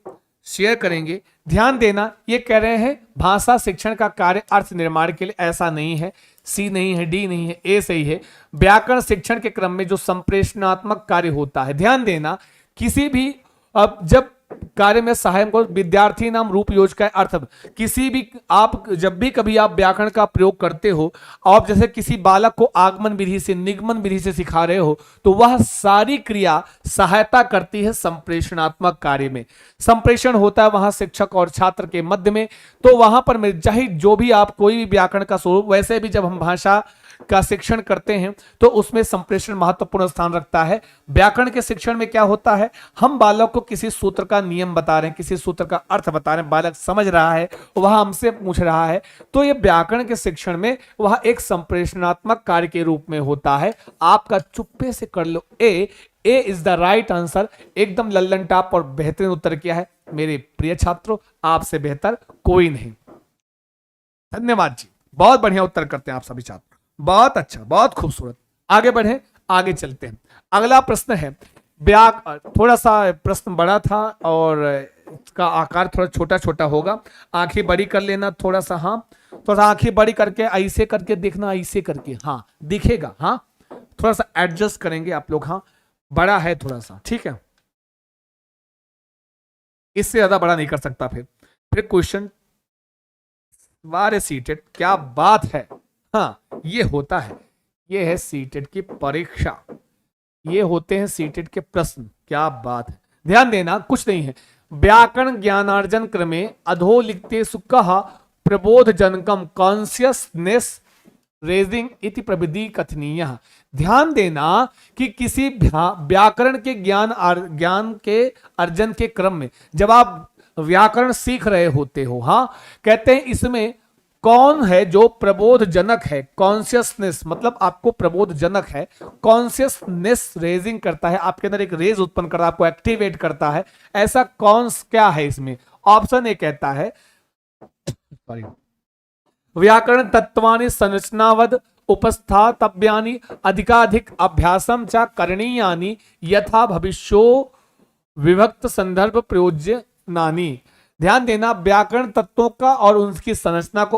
शेयर करेंगे। ध्यान देना, ये कह रहे हैं भाषा शिक्षण का कार्य अर्थ निर्माण के लिए, ऐसा नहीं है। सी नहीं है, डी नहीं है, ए सही है। व्याकरण शिक्षण के क्रम में जो संप्रेषणात्मक कार्य होता है, ध्यान देना, किसी भी अब जब कार्य में सहायक को विद्यार्थी नाम रूप योजना का अर्थ, किसी भी आप जब भी कभी आप व्याकरण का प्रयोग करते हो, आप जैसे किसी बालक को आगमन विधि से निगमन विधि से सिखा रहे हो, तो वह सारी क्रिया सहायता करती है संप्रेषणात्मक कार्य में। संप्रेषण होता है वहां शिक्षक और छात्र के मध्य में। तो वहां पर चाहे जो भी आप कोई भी व्याकरण का स्वरूप, वैसे भी जब हम भाषा का शिक्षण करते हैं तो उसमें संप्रेषण महत्वपूर्ण स्थान रखता है। व्याकरण के शिक्षण में क्या होता है, हम बालक को किसी सूत्र का नियम बता रहे हैं, किसी सूत्र का अर्थ बता रहे हैं, बालक समझ रहा है, वह हमसे पूछ रहा है, तो ये व्याकरण के शिक्षण में वह एक संप्रेषणात्मक कार्य के रूप में होता है। आपका चुप्पे से कर लो ए इज द राइट आंसर। एकदम लल्लन टाप और बेहतरीन उत्तर किया है मेरे प्रिय छात्रों, आपसे बेहतर कोई नहीं। धन्यवाद जी, बहुत बढ़िया उत्तर करते हैं आप सभी छात्र, बहुत अच्छा, बहुत खूबसूरत। आगे बढ़े, आगे चलते हैं। अगला प्रश्न है थोड़ा सा प्रश्न बड़ा था और इसका आकार थोड़ा छोटा छोटा होगा। आंखें बड़ी कर लेना थोड़ा सा, हाँ थोड़ा सा आंखें बड़ी करके ऐसे करके देखना, ऐसे करके, हाँ दिखेगा, हाँ थोड़ा सा एडजस्ट करेंगे आप लोग, हाँ बड़ा है थोड़ा सा, ठीक है, इससे ज्यादा बड़ा नहीं कर सकता। फिर क्वेश्चन वारे सीटेड, क्या बात है, हाँ ये होता है, ये है सीटेड की परीक्षा, ये होते हैं सीटेड के प्रश्न, क्या बात है। ध्यान देना, कुछ नहीं है। व्याकरण ज्ञानार्जन क्रमे अधो लिखते सुकहा प्रबोध जनकम कॉन्शियसनेस रेजिंग इति प्रविधि कथनीय। ध्यान देना कि किसी व्याकरण के ज्ञान के अर्जन के क्रम में जब आप व्याकरण सीख रहे होते हो, हाँ कहते हैं इसमें कौन है जो प्रबोध जनक है, कॉन्शियसनेस मतलब आपको प्रबोध जनक है, कॉन्शियसनेस रेजिंग करता है, आपके अंदर एक रेज उत्पन्न करता है, आपको एक्टिवेट करता है, ऐसा कौन क्या है इसमें? ऑप्शन ए कहता है व्याकरण तत्वानि संरचनावद उपस्थातव्यानि अधिकाधिक अभ्यासम च करणीयानि यथा भविष्यो विभक्त संदर्भ प्रयोज्य नानी। ध्यान देना, व्याकरण तत्वों का और उनकी संरचना को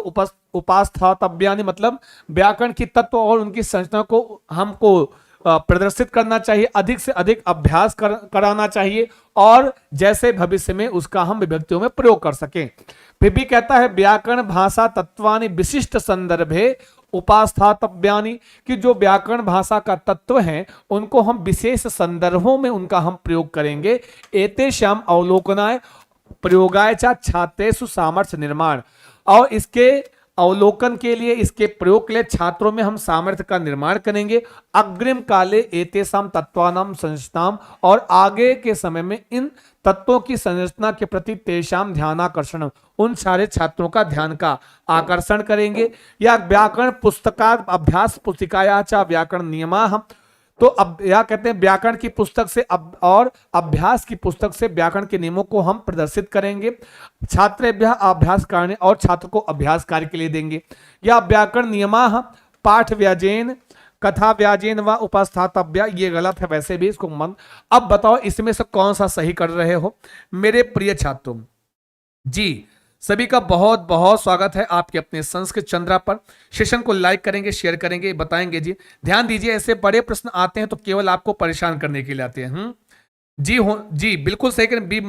उपास्थातव्यानि मतलब व्याकरण की तत्व और उनकी संरचना को हमको प्रदर्शित करना चाहिए, अधिक से अधिक अभ्यास कराना चाहिए और जैसे भविष्य में उसका हम विभक्तियों में प्रयोग कर सकें। फिर भी कहता है व्याकरण भाषा तत्वानि विशिष्ट संदर्भे उपास्थातव्यानि कि जो व्याकरण भाषा का तत्व हैं उनको हम विशेष संदर्भों में उनका हम प्रयोग करेंगे। एतेषाम अवलोकनाय प्रयोगाय च छात्रेषु सामर्थ्य निर्माण, और इसके अवलोकन के लिए, इसके प्रयोग के लिए छात्रों में हम सामर्थ्य का निर्माण करेंगे। अग्रिम काले एतेषाम तत्वानां संरचनाम, और आगे के समय में इन तत्वों की संरचना के प्रति तेषाम ध्यानाकर्षण, उन सारे छात्रों का ध्यान का आकर्षण करेंगे। या व्याकरण पुस्तका अभ्यास पुस्तिकाया च व्याकरण नियमा, हम तो अब यह कहते हैं व्याकरण की पुस्तक से और अभ्यास की पुस्तक से व्याकरण के नियमों को हम प्रदर्शित करेंगे। छात्रेभ्यः अभ्यास करने और छात्र को अभ्यास कार्य के लिए देंगे। या व्याकरण नियमा पाठ व्याजेन कथा व्याजेन व उपस्थातव्या, ये गलत है वैसे भी, इसको मन। अब बताओ इसमें से कौन सा सही कर रहे हो मेरे प्रिय छात्रों जी? सभी का बहुत बहुत स्वागत है आपके अपने संस्कृत चंद्रा पर। सेशन को लाइक करेंगे, शेयर करेंगे, बताएंगे जी। ध्यान दीजिए, ऐसे बड़े प्रश्न आते हैं तो केवल आपको परेशान करने के लिए आते हैं। जी हो जी, बिल्कुल सही करें। बी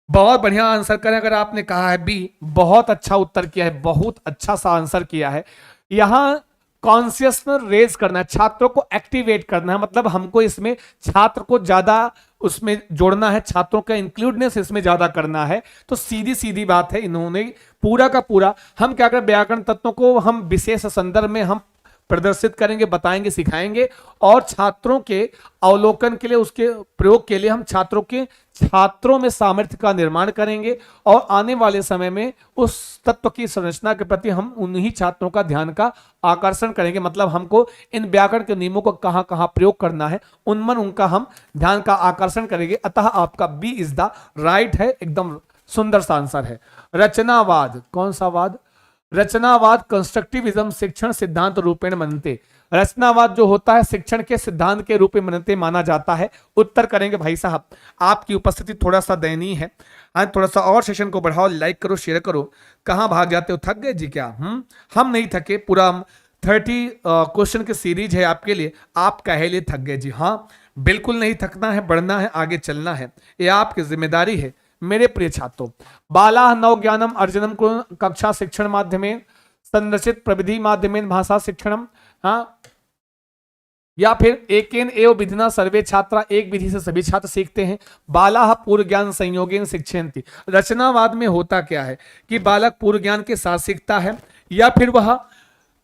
बहुत बढ़िया आंसर करें। अगर आपने कहा है बी, बहुत अच्छा उत्तर किया है, बहुत अच्छा सा आंसर किया है। यहाँ कॉन्शियसनेस रेज करना है, छात्रों को एक्टिवेट करना है, मतलब हमको इसमें छात्र को ज्यादा उसमें जोड़ना है, छात्रों का इंक्लूडनेस इसमें ज्यादा करना है। तो सीधी सीधी बात है, इन्होंने पूरा का पूरा हम क्या करें, व्याकरण तत्वों को हम विशेष संदर्भ में हम प्रदर्शित करेंगे, बताएंगे, सिखाएंगे और छात्रों के अवलोकन के लिए, उसके प्रयोग के लिए हम छात्रों में सामर्थ्य का निर्माण करेंगे और आने वाले समय में उस तत्व की संरचना के प्रति हम उन्हीं छात्रों का ध्यान का आकर्षण करेंगे। मतलब हमको इन व्याकरण के नियमों को कहां कहां प्रयोग करना है, उनमन उनका हम ध्यान का आकर्षण करेंगे। अतः आपका बी इज द राइट है, एकदम सुंदर सा आंसर है। रचनावाद, कौन सा वाद? रचनावाद कंस्ट्रक्टिविज्म शिक्षण सिद्धांत रूपेण मनते। रचनावाद जो होता है शिक्षण के सिद्धांत के रूप में मनते माना जाता है। उत्तर करेंगे भाई साहब। आपकी उपस्थिति थोड़ा सा दयनीय है। थोड़ा सा और सेशन को बढ़ाओ, लाइक करो, शेयर करो। कहां भाग जाते हो, थक गए जी क्या? हम नहीं थके। पूरा 30 क्वेश्चन की सीरीज है आपके लिए, आप कहे लिए थक गए जी? हाँ, बिल्कुल नहीं थकना है, बढ़ना है, आगे चलना है, यह आपकी जिम्मेदारी है। मेरे प्रिय छात्रों, बाला नव ज्ञानम अर्जनम कक्षा शिक्षण माध्यमे संरचित प्रविधि माध्यमेन भाषा शिक्षणम, हाँ, या फिर एकेन एव विधिना सर्वे छात्रा, एक विधि से सभी छात्र सीखते हैं। बाला पूर्व ज्ञान संयोगेन शिक्षयन्ति। रचनावाद में होता क्या है कि बालक पूर्व ज्ञान के साथ सीखता है, या फिर वह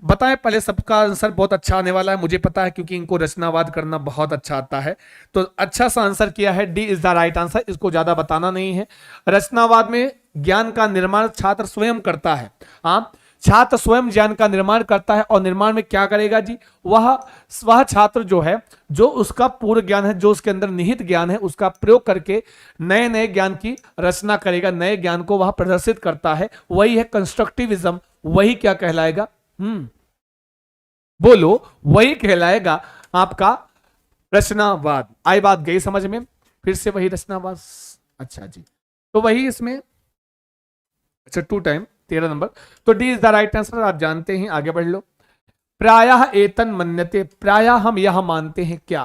बताएं। पहले सबका आंसर बहुत अच्छा आने वाला है, मुझे पता है, क्योंकि इनको रचनावाद करना बहुत अच्छा आता है। तो अच्छा सा आंसर किया है, D is the right answer. इसको ज्यादा बताना नहीं है। रचनावाद में ज्ञान का निर्माण छात्र स्वयं करता है। हाँ, छात्र स्वयं ज्ञान का निर्माण करता है और निर्माण में क्या करेगा जी? वह छात्र जो है, जो उसका पूर्व ज्ञान है, जो उसके अंदर निहित ज्ञान है, उसका प्रयोग करके नए नए ज्ञान की रचना करेगा, नए ज्ञान को वह प्रदर्शित करता है। वही है कंस्ट्रक्टिविज्म। वही क्या कहलाएगा? बोलो, वही कहलाएगा आपका रचनावाद। आई बात गई समझ में? फिर से वही रचनावाद। अच्छा जी, तो वही इसमें, अच्छा 2 टाइम 13 नंबर। तो D is the right answer, आप जानते हैं। आगे बढ़ लो। प्रायः एतन मन्यते। प्रायः हम यह मानते हैं क्या?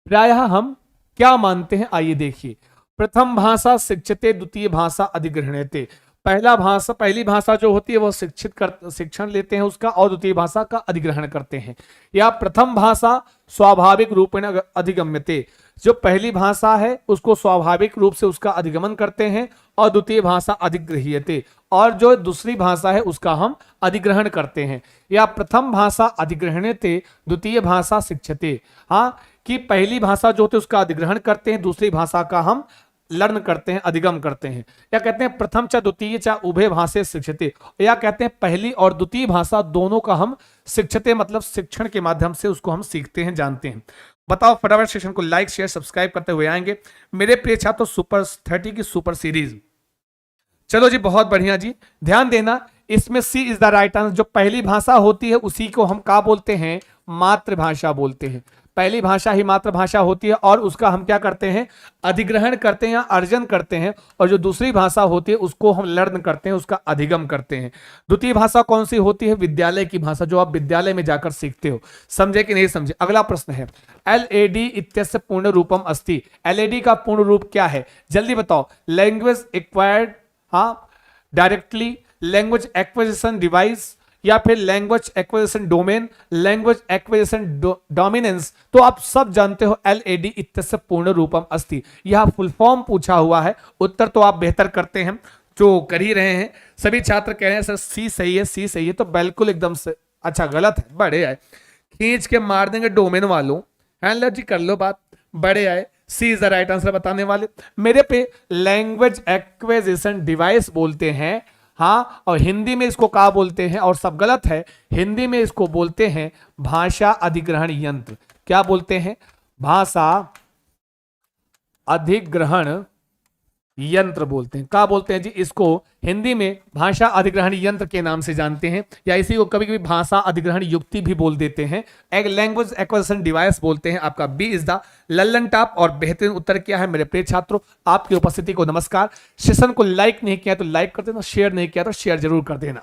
प्रायः हम क्या मानते हैं? आइए देखिए। प्रथम भाषा शिक्षते, द्वितीय भाषा अधिग्रहणते। पहली भाषा जो होती है वो शिक्षण लेते हैं उसका, और द्वितीय भाषा का अधिग्रहण करते हैं। या प्रथम भाषा स्वाभाविक रूपेण अधिगम्यते। जो पहली भाषा है उसको स्वाभाविक रूप से उसका अधिगमन करते हैं, और द्वितीय भाषा अधिगृह्यते, और जो दूसरी भाषा है उसका हम अधिग्रहण करते हैं। या प्रथम भाषा अधिग्रहणते, द्वितीय भाषा शिक्षते। हाँ, कि पहली भाषा जो होती है उसका अधिग्रहण करते हैं, दूसरी भाषा का हम लर्न करते हैं, अधिगम करते हैं। या कहते हैं प्रथम चा द्वितीय चा उभय भाषा शिक्षते। या कहते हैं पहली और द्वितीय भाषा दोनों का हम शिक्षते, मतलब शिक्षण के माध्यम से उसको हम सीखते हैं, जानते हैं। बताओ फटाफट सेशन को लाइक शेयर सब्सक्राइब करते हुए आएंगे। मेरे प्रिय छात्रों, सुपर 30 की सुपर सीरीज। चलो जी, बहुत बढ़िया जी। ध्यान देना, इसमें सी इज द राइट आंसर। जो पहली भाषा होती है उसी को हम क्या बोलते हैं? मातृभाषा बोलते हैं। पहली भाषा ही मातृभाषा होती है और उसका हम क्या करते हैं? अधिग्रहण करते हैं या अर्जन करते हैं। और जो दूसरी भाषा होती है उसको हम लर्न करते हैं, उसका अधिगम करते हैं। द्वितीय भाषा कौन सी होती है? विद्यालय की भाषा, जो आप विद्यालय में जाकर सीखते हो। समझे कि नहीं समझे? अगला प्रश्न है, LAD इत्यस्य पूर्ण रूपम अस्ति। LAD का पूर्ण रूप क्या है? जल्दी बताओ। लैंग्वेज एक्वायर्ड, हाँ, डायरेक्टली, लैंग्वेज एक्विजिशन डिवाइस, या फिर language acquisition domain, language acquisition dominance. तो आप सब जानते हो LAD इत्यस्य पूर्ण रूपम अस्ति। यह फुल फॉर्म पूछा हुआ है। उत्तर तो आप बेहतर करते हैं, जो कर ही रहे हैं। सभी छात्र कह रहे हैं सर सी सही है, सी सही है। तो बिल्कुल एकदम से अच्छा, गलत है। बड़े आए, खींच के मार देंगे डोमेन वालों। लो जी, कर लो बात। बड़े आए, सी इज द राइट आंसर बताने वाले। मेरे पे लैंग्वेज एक्विजिशन डिवाइस बोलते हैं, हाँ, और हिंदी में इसको क्या बोलते हैं? और सब गलत है। हिंदी में इसको बोलते हैं भाषा अधिग्रहण यंत्र। क्या बोलते हैं? भाषा अधिग्रहण यंत्र बोलते हैं। क्या बोलते हैं जी? इसको हिंदी में भाषा अधिग्रहण यंत्र के नाम से जानते हैं, या इसी को कभी कभी भाषा अधिग्रहण युक्ति भी बोल देते हैं। एक लैंग्वेज एक्विजिशन डिवाइस बोलते हैं। आपका B is the Lallan top. और बेहतरीन उत्तर क्या है मेरे प्रिय छात्रों? आपकी उपस्थिति को नमस्कार। सेशन को लाइक नहीं किया तो लाइक कर देना, शेयर नहीं किया तो शेयर जरूर कर देना।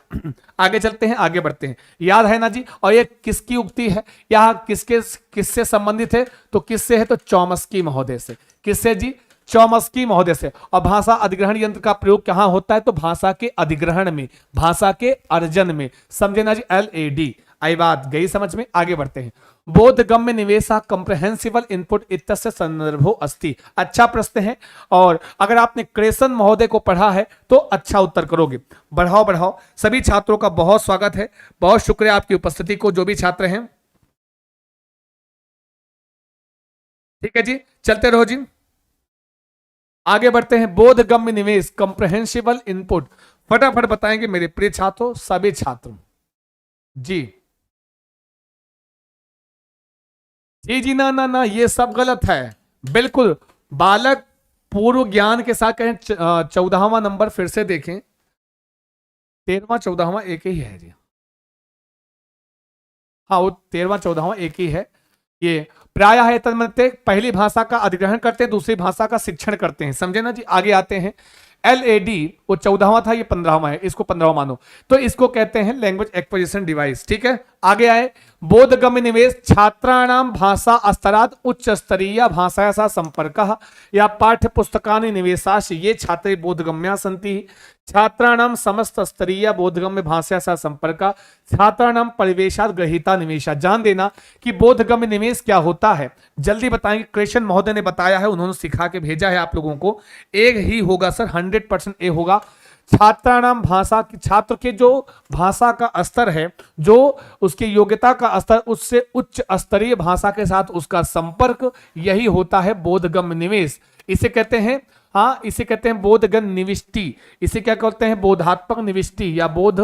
आगे चलते हैं, आगे बढ़ते हैं। याद है ना जी? और ये किसकी उक्ति है, यह किससे संबंधित है? तो किससे है? तो चॉम्स्की महोदय से। किससे जी? चॉम्स्की महोदय से। और भाषा अधिग्रहण यंत्र का प्रयोग कहां होता है? तो भाषा के अधिग्रहण में, भाषा के अर्जन में। समझे ना जी? LAD। आई बात गई समझ में? आगे बढ़ते हैं। बोधगम्य निवेशा कंप्रहेंसिबल इनपुट इत्यस्य संदर्भो अस्ति। अच्छा प्रश्न है, और अगर आपने क्रेसन महोदय को पढ़ा है तो अच्छा उत्तर करोगे। बढ़ाओ बढ़ाओ। सभी छात्रों का बहुत स्वागत है, बहुत शुक्रिया आपकी उपस्थिति को, जो भी छात्र हैं। ठीक है जी, चलते रहो जी, आगे बढ़ते हैं। बोधगम्य निवेश कंप्रहेंसिबल इनपुट, फटाफट बताएंगे मेरे प्रिय छात्रों, सभी छात्र जी। जी जी, ना ना ना, ये सब गलत है बिल्कुल। बालक पूर्व ज्ञान के साथ कहें 14वां नंबर फिर से देखें। 13वां 14वां एक ही है जी। हाँ, वो 13वां 14वां एक ही है। ये प्रायः है तन्मते पहली भाषा का अधिग्रहण करते हैं, दूसरी भाषा का शिक्षण करते हैं। समझे ना जी? आगे आते हैं। LAD वो 14वां था, ये 15वां है, इसको 15वां मानो। तो इसको कहते हैं लैंग्वेज एक्विजिशन डिवाइस। ठीक है, आगे आए। बोधगम्य निवेश छात्राणाम भाषा स्तरात् उच्च स्तरीय भाषाया सह संपर्कः या पाठ्य पुस्तकानि निवेशाश्च ये छात्रे बोधगम्या सन्ति। छात्राणाम समस्त स्तरीय बोधगम्य भाषा सह संपर्क छात्राणाम परिवेशात् गृहीता निवेशा। जान देना कि बोधगम्य निवेश क्या होता है, जल्दी बताएंगे। कृष्ण महोदय ने बताया है, उन्होंने सिखा के भेजा है आप लोगों को। एक ही होगा सर, 100% ए होगा। छात्राणाम भाषा की, छात्र के जो भाषा का स्तर है, जो उसकी योग्यता का स्तर, उससे उच्च स्तरीय भाषा के साथ उसका संपर्क, यही होता है बोधगम्य निवेश। इसे कहते हैं, हाँ, इसे कहते हैं बोधगम्य निविष्टि। इसे क्या कहते हैं? बोधात्मक निविष्टि या बोध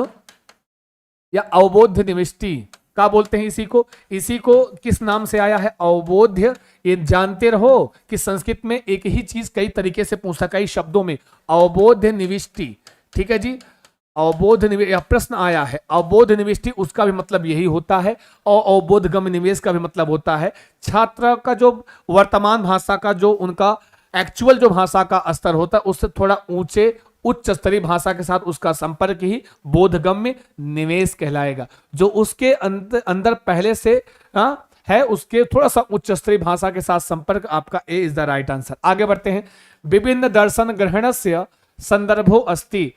या अवबोध निविष्टि का बोलते हैं इसी को। इसी को किस नाम से आया है? अवबोध्य। ये जानते रहो कि संस्कृत में एक ही चीज कई तरीके से पूछा, कई शब्दों में। अवबोध्य निविष्टि, ठीक है जी। अवबोध निवेश प्रश्न आया है, अवबोध निविष्टि, उसका भी मतलब यही होता है। और अवबोधगम्य निवेश का भी मतलब होता है छात्र का जो वर्तमान भाषा का, जो उनका एक्चुअल जो भाषा का स्तर होता है, उससे थोड़ा ऊंचे उच्च स्तरीय भाषा के साथ उसका संपर्क ही बोधगम्य निवेश कहलाएगा। जो उसके अंदर पहले से है, उसके थोड़ा सा उच्च स्तरीय भाषा के साथ संपर्क, आपका ए इज द राइट आंसर। आगे बढ़ते हैं। विभिन्न दर्शन ग्रहणस्य संदर्भो अस्ति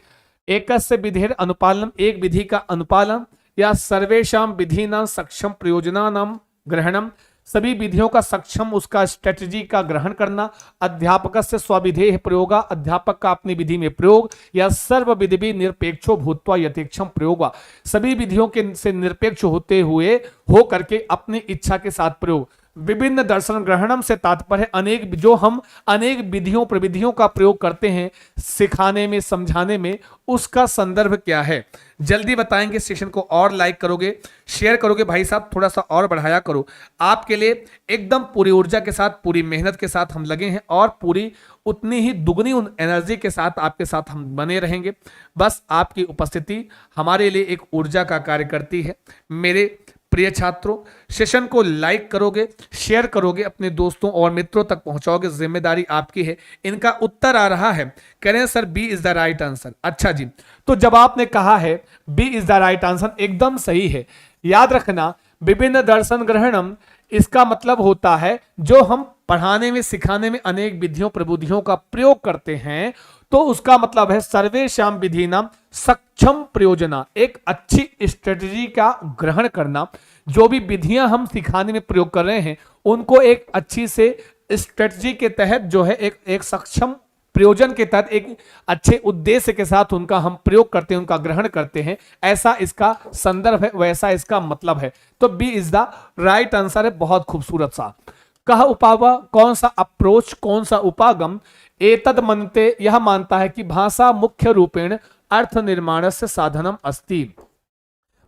एकस्य विधेर अनुपालनम, एक विधि का अनुपालन या सर्वेषां विधिनां सक्षम प्रयोजनानां ग्रहणम, सभी विधियों का सक्षम उसका स्ट्रेटजी का ग्रहण करना। अध्यापक से स्वविधेय प्रयोग, अध्यापक का अपनी विधि में प्रयोग। या सर्व विधि निरपेक्षो भूत्वा यथेक्षम प्रयोग, सभी विधियों के से निरपेक्ष होते हुए हो करके अपनी इच्छा के साथ प्रयोग। विभिन्न दर्शन ग्रहणम से तात्पर्य अनेक, जो हम अनेक विधियों प्रविधियों का प्रयोग करते हैं सिखाने में, समझाने में, उसका संदर्भ क्या है? जल्दी बताएंगे। सेशन को और लाइक करोगे, शेयर करोगे भाई साहब, थोड़ा सा और बढ़ाया करो। आपके लिए एकदम पूरी ऊर्जा के साथ, पूरी मेहनत के साथ हम लगे हैं, और पूरी उतनी ही दुगनी एनर्जी के साथ आपके साथ हम बने रहेंगे। बस आपकी उपस्थिति हमारे लिए एक ऊर्जा का कार्य करती है। मेरे प्रिय छात्रों, सेशन को लाइक करोगे, शेयर करोगे, अपने दोस्तों और मित्रों तक पहुंचाओगे, जिम्मेदारी आपकी है। इनका उत्तर आ रहा है, कह रहे हैं sir B is the right answer. अच्छा जी, तो जब आपने कहा है B is the right answer, एकदम सही है। याद रखना, विभिन्न दर्शन ग्रहणम, इसका मतलब होता है जो हम पढ़ाने में, सिखाने में अनेक विधियों प्रबुद्धियों का प्रयोग करते हैं, तो उसका मतलब है सर्वेषां विधिनां सक्षम प्रयोजना, एक अच्छी स्ट्रेटजी का ग्रहण करना। जो भी विधियां हम सिखाने में प्रयोग कर रहे हैं, उनको एक अच्छी से स्ट्रेटजी के तहत, जो है एक सक्षम प्रयोजन के तहत, एक अच्छे उद्देश्य के साथ उनका हम प्रयोग करते हैं, उनका ग्रहण करते हैं। ऐसा इसका संदर्भ है, वैसा इसका मतलब है। तो B is the right answer है। बहुत खूबसूरत सा। कह उपावा, कौन सा अप्रोच, कौन सा उपागम? एतद मनते, यह मानता है कि भाषा मुख्य रूपेण अर्थ निर्माण से साधनम अस्ति।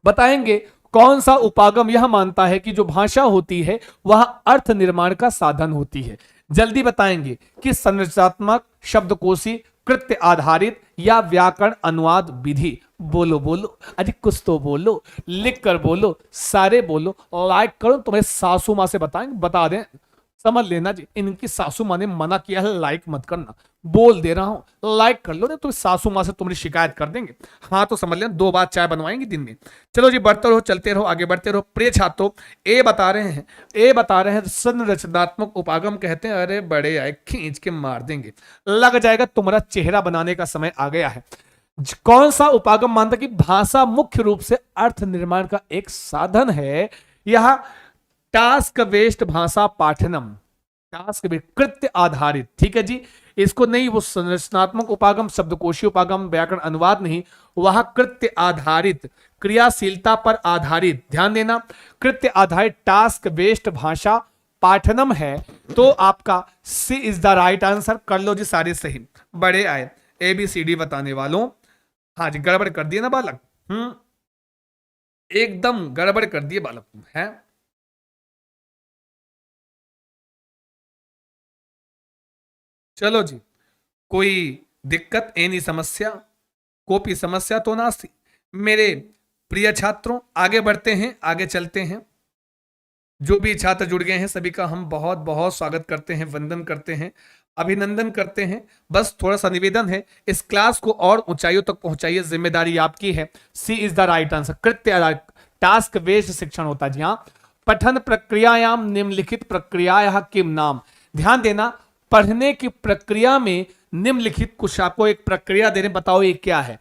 बताएंगे कौन सा उपागम यह मानता है कि जो भाषा होती है वह अर्थ निर्माण का साधन होती है। जल्दी बताएंगे कि संरचनात्मक, शब्दकोशी, कृत्य आधारित या व्याकरण अनुवाद विधि। बोलो बोलो, अरे कुछ तो बोलो, लिख कर बोलो, सारे बोलो, लाइक करो। तुम्हारे सासू माँ से बताएंगे, बता दें, समझ लेना जी, इनकी सासू माँ ने मना किया है लाइक मत करना, बोल दे रहा हूं, लाइक कर लो, नहीं तो सासू माँ से तुम्हारी शिकायत कर देंगे। हाँ तो समझ लेना, 2 बार चाय बनवाएंगे दिन में। चलो जी, बढ़ते रहो, चलते रहो, आगे बढ़ते रहो। प्रिय छात्रों, ए बता रहे हैं संरचनात्मक उपागम कहते हैं। अरे बड़े आए, खींच के मार देंगे, लग जाएगा तुम्हारा चेहरा बनाने का समय आ गया है। कौन सा उपागम मानता कि भाषा मुख्य रूप से अर्थ निर्माण का एक साधन है। यह टास्क बेस्ड भाषा पाठनम, टास्क बेस्ड कृत्य आधारित, ठीक है जी, इसको नहीं, वो संरचनात्मक उपागम, शब्दकोशीय उपागम, व्याकरण अनुवाद नहीं, वह कृत्य आधारित, क्रियाशीलता पर आधारित, ध्यान देना, कृत्य आधारित टास्क बेस्ड भाषा पाठनम है। तो आपका सी इज द राइट आंसर। कर लो जी सारे सही। बड़े आए, ABCD बताने वालों, हाँ जी, गड़बड़ कर दिए ना बालक, एकदम गड़बड़ कर दिए बालक है। चलो जी, कोई दिक्कत, एनी समस्या, कोई समस्या तो ना थी। मेरे प्रिय छात्रों, आगे बढ़ते हैं, आगे चलते हैं। जो भी छात्र जुड़ गए हैं सभी का हम बहुत बहुत स्वागत करते हैं, वंदन करते हैं, अभिनंदन करते हैं। बस थोड़ा सा निवेदन है, इस क्लास को और ऊंचाइयों तक पहुंचाइए, जिम्मेदारी आपकी है। सी इज द राइट आंसर, कृत्य टास्क बेस्ड शिक्षण होता है जी हाँ। पठन प्रक्रियायाम निम्नलिखित प्रक्रिया किम नाम। ध्यान देना, पढ़ने की प्रक्रिया में निम्नलिखित कुछ आपको एक प्रक्रिया दे रहे, बताओ ये क्या है।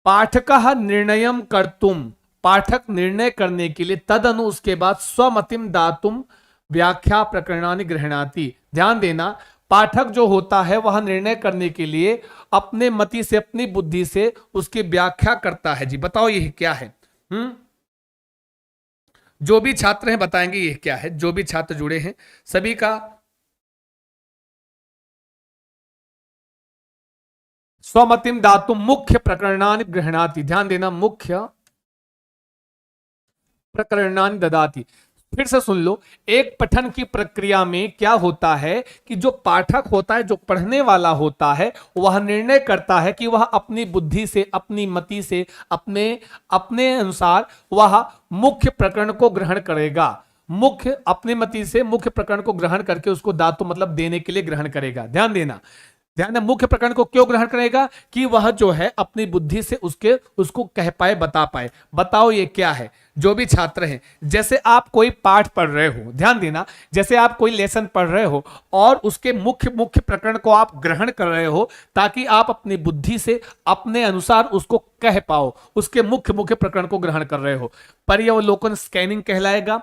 पाठकः निर्णयम कर्तुम, पाठक निर्णय करने के लिए, तदनु उसके बाद स्वमतिम दातुम व्याख्या प्रकरणानि गृह्णाति। ध्यान देना, पाठक जो होता है वह निर्णय करने के लिए अपने मति से, अपनी बुद्धि से उसकी व्याख्या करता है जी। बताओ ये क्या है? जो भी छात्र हैं बताएंगे ये क्या है। जो भी छात्र जुड़े हैं सभी का स्वमतिम दातुम मुख्य प्रकरणानि गृह्णाति। ध्यान देना, मुख्य प्रकरणानि ददाति। फिर से सुन लो, एक पठन की प्रक्रिया में क्या होता है कि जो पाठक होता है, जो पढ़ने वाला होता है, वह निर्णय करता है कि वह अपनी बुद्धि से, अपनी मति से, अपने अपने अनुसार वह मुख्य प्रकरण को ग्रहण करेगा। मुख्य, अपनी मति से मुख्य प्रकरण को ग्रहण करके उसको दातु मतलब देने के लिए ग्रहण करेगा। ध्यान देना, ध्यान देना, मुख्य प्रकरण को क्यों ग्रहण करेगा कि वह जो है अपनी बुद्धि से उसको कह पाए, बता पाए। बताओ ये क्या है? जो भी छात्र हैं, जैसे आप कोई पाठ पढ़ रहे हो, ध्यान देना, जैसे आप कोई लेसन पढ़ रहे हो और उसके मुख्य मुख्य प्रकरण को आप ग्रहण कर रहे हो ताकि आप अपनी बुद्धि से अपने अनुसार उसको कह पाओ, उसके मुख्य मुख्य प्रकरण को ग्रहण कर रहे हो। पर्यावलोकन स्कैनिंग कहलाएगा,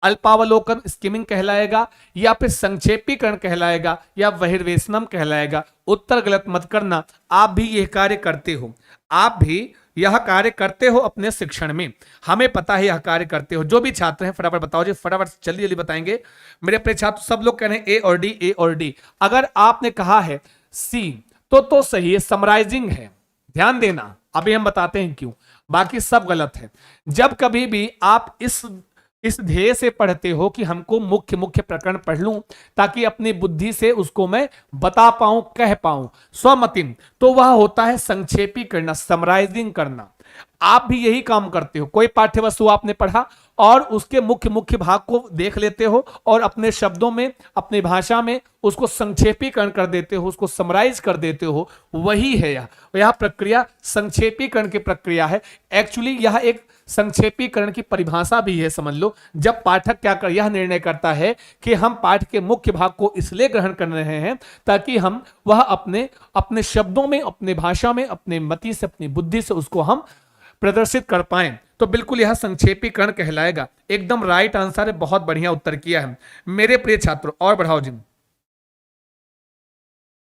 अल्पावलोकन स्किमिंग कहलाएगा, या फिर संक्षेपीकरण कहलाएगा, या बहिर्वेशनम कहलाएगा। उत्तर गलत मत करना। आप भी यह कार्य करते हो, आप भी यह कार्य करते हो अपने शिक्षण में, हमें पता है यह कार्य करते हो। जो भी छात्र हैं फटाफट बताओ जी, फटाफट जल्दी जल्दी बताएंगे। मेरे अपने छात्र सब लोग कह रहे हैं ए और डी, ए और डी। अगर आपने कहा है सी तो सही है, समराइजिंग है। ध्यान देना, अभी हम बताते हैं क्यों, बाकी सब गलत है। जब कभी भी आप इस ध्येय से पढ़ते हो कि हमको मुख्य मुख्य प्रकरण पढ़ लूं ताकि अपनी बुद्धि से उसको मैं बता पाऊं, कह पाऊं, स्वमतिम, तो वह होता है संक्षेपी करना, समराइजिंग करना। आप भी यही काम करते हो। कोई पाठ्य वस्तु आपने पढ़ा और उसके मुख्य मुख्य भाग को देख लेते हो और अपने शब्दों में, अपनी भाषा में उसको संक्षेपीकरण कर देते हो, उसको समराइज कर देते हो। वही है यह प्रक्रिया संक्षेपीकरण की प्रक्रिया है। एक्चुअली यह एक संक्षेपीकरण की परिभाषा भी है, समझ लो। जब पाठक क्या कर, यह निर्णय करता है कि हम पाठ के मुख्य भाग को इसलिए ग्रहण कर रहे हैं ताकि हम वह अपने शब्दों में, अपने भाषा में, अपने मति से, अपनी बुद्धि से उसको हम प्रदर्शित कर पाएं, तो बिल्कुल यह संक्षेपीकरण कहलाएगा। एकदम राइट आंसर है, बहुत बढ़िया उत्तर किया है मेरे प्रिय छात्रों। और बढ़ाओ जी।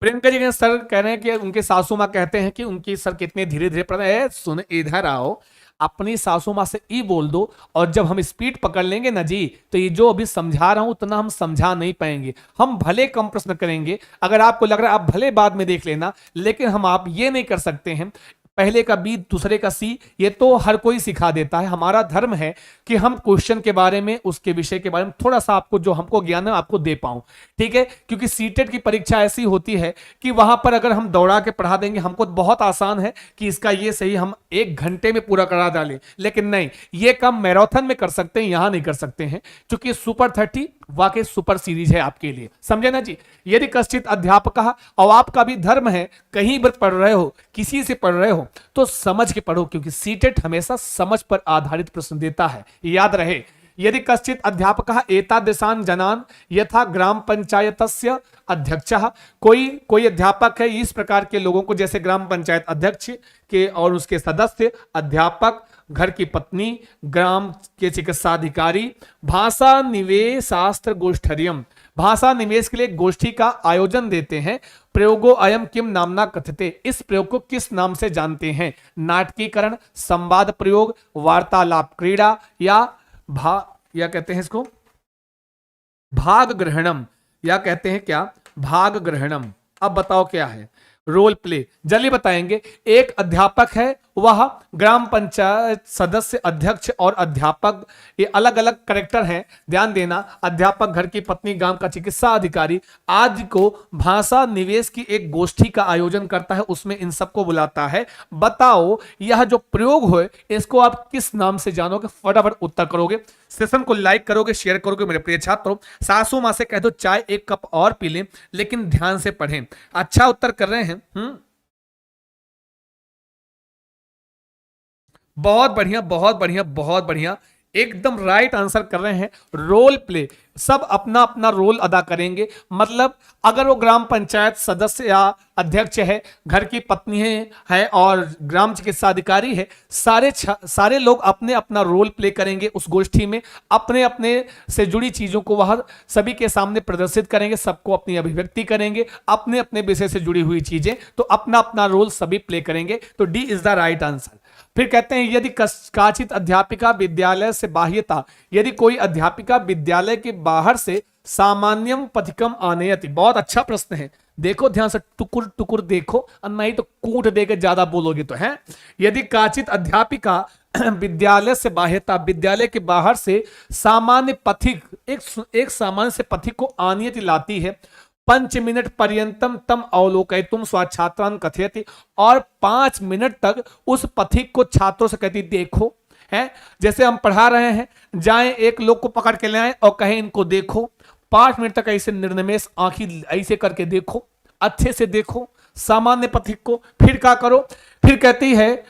प्रियंका जी सर कह रहे हैं कि उनके सासू माँ कहते हैं कि उनकी सर कितने धीरे धीरे पढ़ रहे हैं। सुन, इधर आओ, अपनी सासू माँ से ई बोल दो, और जब हम स्पीड पकड़ लेंगे ना जी, तो ये जो अभी समझा रहा हूं उतना हम समझा नहीं पाएंगे। हम भले कम प्रश्न करेंगे, अगर आपको लग रहा है आप भले बाद में देख लेना, लेकिन हम आप ये नहीं कर सकते हैं। पहले का बी दूसरे का सी, ये तो हर कोई सिखा देता है। हमारा धर्म है कि हम क्वेश्चन के बारे में, उसके विषय के बारे में थोड़ा सा आपको जो हमको ज्ञान है आपको दे पाऊं, ठीक है। क्योंकि सीटेट की परीक्षा ऐसी होती है कि वहां पर अगर हम दौड़ा के पढ़ा देंगे, हमको बहुत आसान है कि इसका ये सही हम 1 घंटे में पूरा करा डालें, लेकिन नहीं, ये काम मैराथन में कर सकते हैं, यहां नहीं कर सकते हैं, क्योंकि सुपर 30 वाकई सुपर सीरीज है आपके लिए, समझे ना जी। यदि कश्चित अध्यापक, और आपका भी धर्म है, कहीं पर पढ़ रहे हो, किसी से पढ़ रहे हो, तो समझ के पढ़ो, क्योंकि सीटेट हमेशा समझ पर आधारित प्रश्न देता है, याद रहे। यदि कश्चित अध्यापक एतादृशान जनान यथा ग्राम पंचायतस्य अध्यक्षः, कोई अध्यापक है इस प्रकार के लोगों को, जैसे ग्राम पंचायत अध्यक्ष के और उसके सदस्य, अध्यापक, घर की पत्नी, ग्राम के चिकित्साधिकारी, भाषा निवेश शास्त्र गोष्ठर्यम, भाषा निवेश के लिए गोष्ठी का आयोजन देते हैं। प्रयोगो अयम किम नामना कथते, इस प्रयोग को किस नाम से जानते हैं? नाटकीकरण, संवाद प्रयोग, वार्तालाप क्रीड़ा, या कहते हैं इसको भाग ग्रहणम, या कहते हैं क्या, भाग ग्रहणम। अब बताओ क्या है? रोल प्ले, जल्दी बताएंगे। एक अध्यापक है, वह ग्राम पंचायत सदस्य, अध्यक्ष और अध्यापक, ये अलग अलग कैरेक्टर हैं, ध्यान देना। अध्यापक, घर की पत्नी, गांव का चिकित्सा अधिकारी, आज को भाषा निवेश की एक गोष्ठी का आयोजन करता है, उसमें इन सबको बुलाता है। बताओ यह जो प्रयोग हो इसको आप किस नाम से जानोगे? फटाफट उत्तर करोगे, सेशन को लाइक करोगे, शेयर करोगे। मेरे प्रिय छात्रों, सासू मां से कह दो चाय 1 कप और पी लें, लेकिन ध्यान से पढ़ें। अच्छा उत्तर कर रहे हैं, बहुत बढ़िया, बहुत बढ़िया, बहुत बढ़िया, एकदम राइट आंसर कर रहे हैं। रोल प्ले, सब अपना अपना रोल अदा करेंगे। मतलब अगर वो ग्राम पंचायत सदस्य या अध्यक्ष है, घर की पत्नी है और ग्राम चिकित्सा अधिकारी है, सारे लोग अपने अपना रोल प्ले करेंगे उस गोष्ठी में, अपने अपने से जुड़ी चीजों को वह सभी के सामने प्रदर्शित करेंगे, सबको अपनी अभिव्यक्ति करेंगे, अपने अपने विषय से जुड़ी हुई चीजें, तो अपना अपना रोल सभी प्ले करेंगे। तो D is the right answer. फिर कहते हैं यदि काचित अध्यापिका विद्यालय से बाह्यता, यदि कोई अध्यापिका विद्यालय के बाहर से सामान्यम पथिकम आनयति, बहुत अच्छा प्रश्न है, देखो ध्यान से, टुकुर टुकुर देखो, और नहीं तो कूट देकर ज्यादा बोलोगे तो है। यदि काचित अध्यापिका विद्यालय से बाह्यता, विद्यालय के बाहर से सामान्य पथिक, एक सामान्य से पथिक को आनयति लाती है, 5 मिनट पर्यंतम तम अवलोकयितुम स्वच्छात्रान कथयति, और 5 मिनट तक उस पथिक को छात्रों से कहती देखो, है जैसे हम पढ़ा रहे हैं, जाएं एक लोग को पकड़ के ले आए और कहें इनको देखो, 5 मिनट तक ऐसे निर्निमेष आंखी ऐसे करके देखो, अच्छे से देखो सामान्य पथिक को। फिर क्या करो? फिर कहती है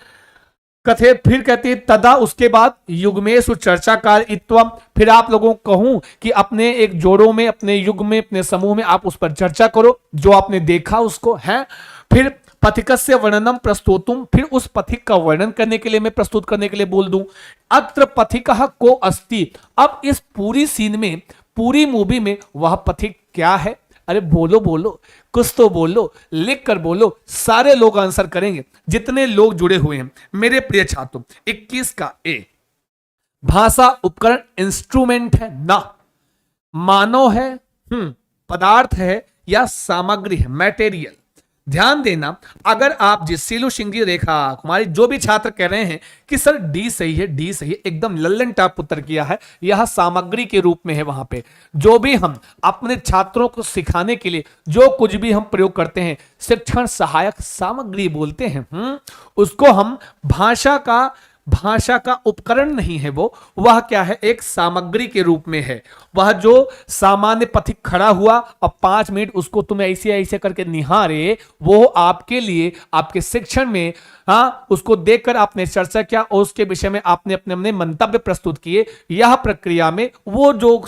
फिर कहती है तदा, उसके बाद युग्मेषु चर्चाकार इत्वम, फिर आप लोगों को कहूं कि अपने एक जोड़ों में, अपने युग में, अपने समूह में आप उस पर चर्चा करो जो आपने देखा उसको, है। फिर पथिकस्य वर्णनम प्रस्तुतुम, फिर उस पथिक का वर्णन करने के लिए, मैं प्रस्तुत करने के लिए बोल दूं। अत्र पथिकः को अस्ति, अब इस पूरी सीन में, पूरी मूवी में वह पथिक क्या है? अरे बोलो बोलो, कुछ तो बोलो, लिख कर बोलो, सारे लोग आंसर करेंगे जितने लोग जुड़े हुए हैं। मेरे प्रिय छात्रों, 21 का ए, भाषा उपकरण इंस्ट्रूमेंट है ना, मानव है, पदार्थ है, या सामग्री है, मटेरियल। ध्यान देना, अगर आप जिस सीलू सिंगरी रेखा कुमारी जो भी छात्र कह रहे हैं कि सर डी सही है, डी सही है, एकदम लल्लन टाप उत्तर किया है, यह सामग्री के रूप में है। वहां पे जो भी हम अपने छात्रों को सिखाने के लिए जो कुछ भी हम प्रयोग करते हैं, शिक्षण सहायक सामग्री बोलते हैं, उसको हम भाषा का उपकरण नहीं है, वह क्या है? एक सामग्री के रूप में है। वह जो सामान्य पथिक खड़ा हुआ और 5 मिनट उसको तुम ऐसे ऐसे करके निहारे, वो आपके लिए, आपके शिक्षण में, उसको देखकर आपने चर्चा किया और उसके विषय में आपने अपने अपने मंतव्य प्रस्तुत किए। यह प्रक्रिया में वो जो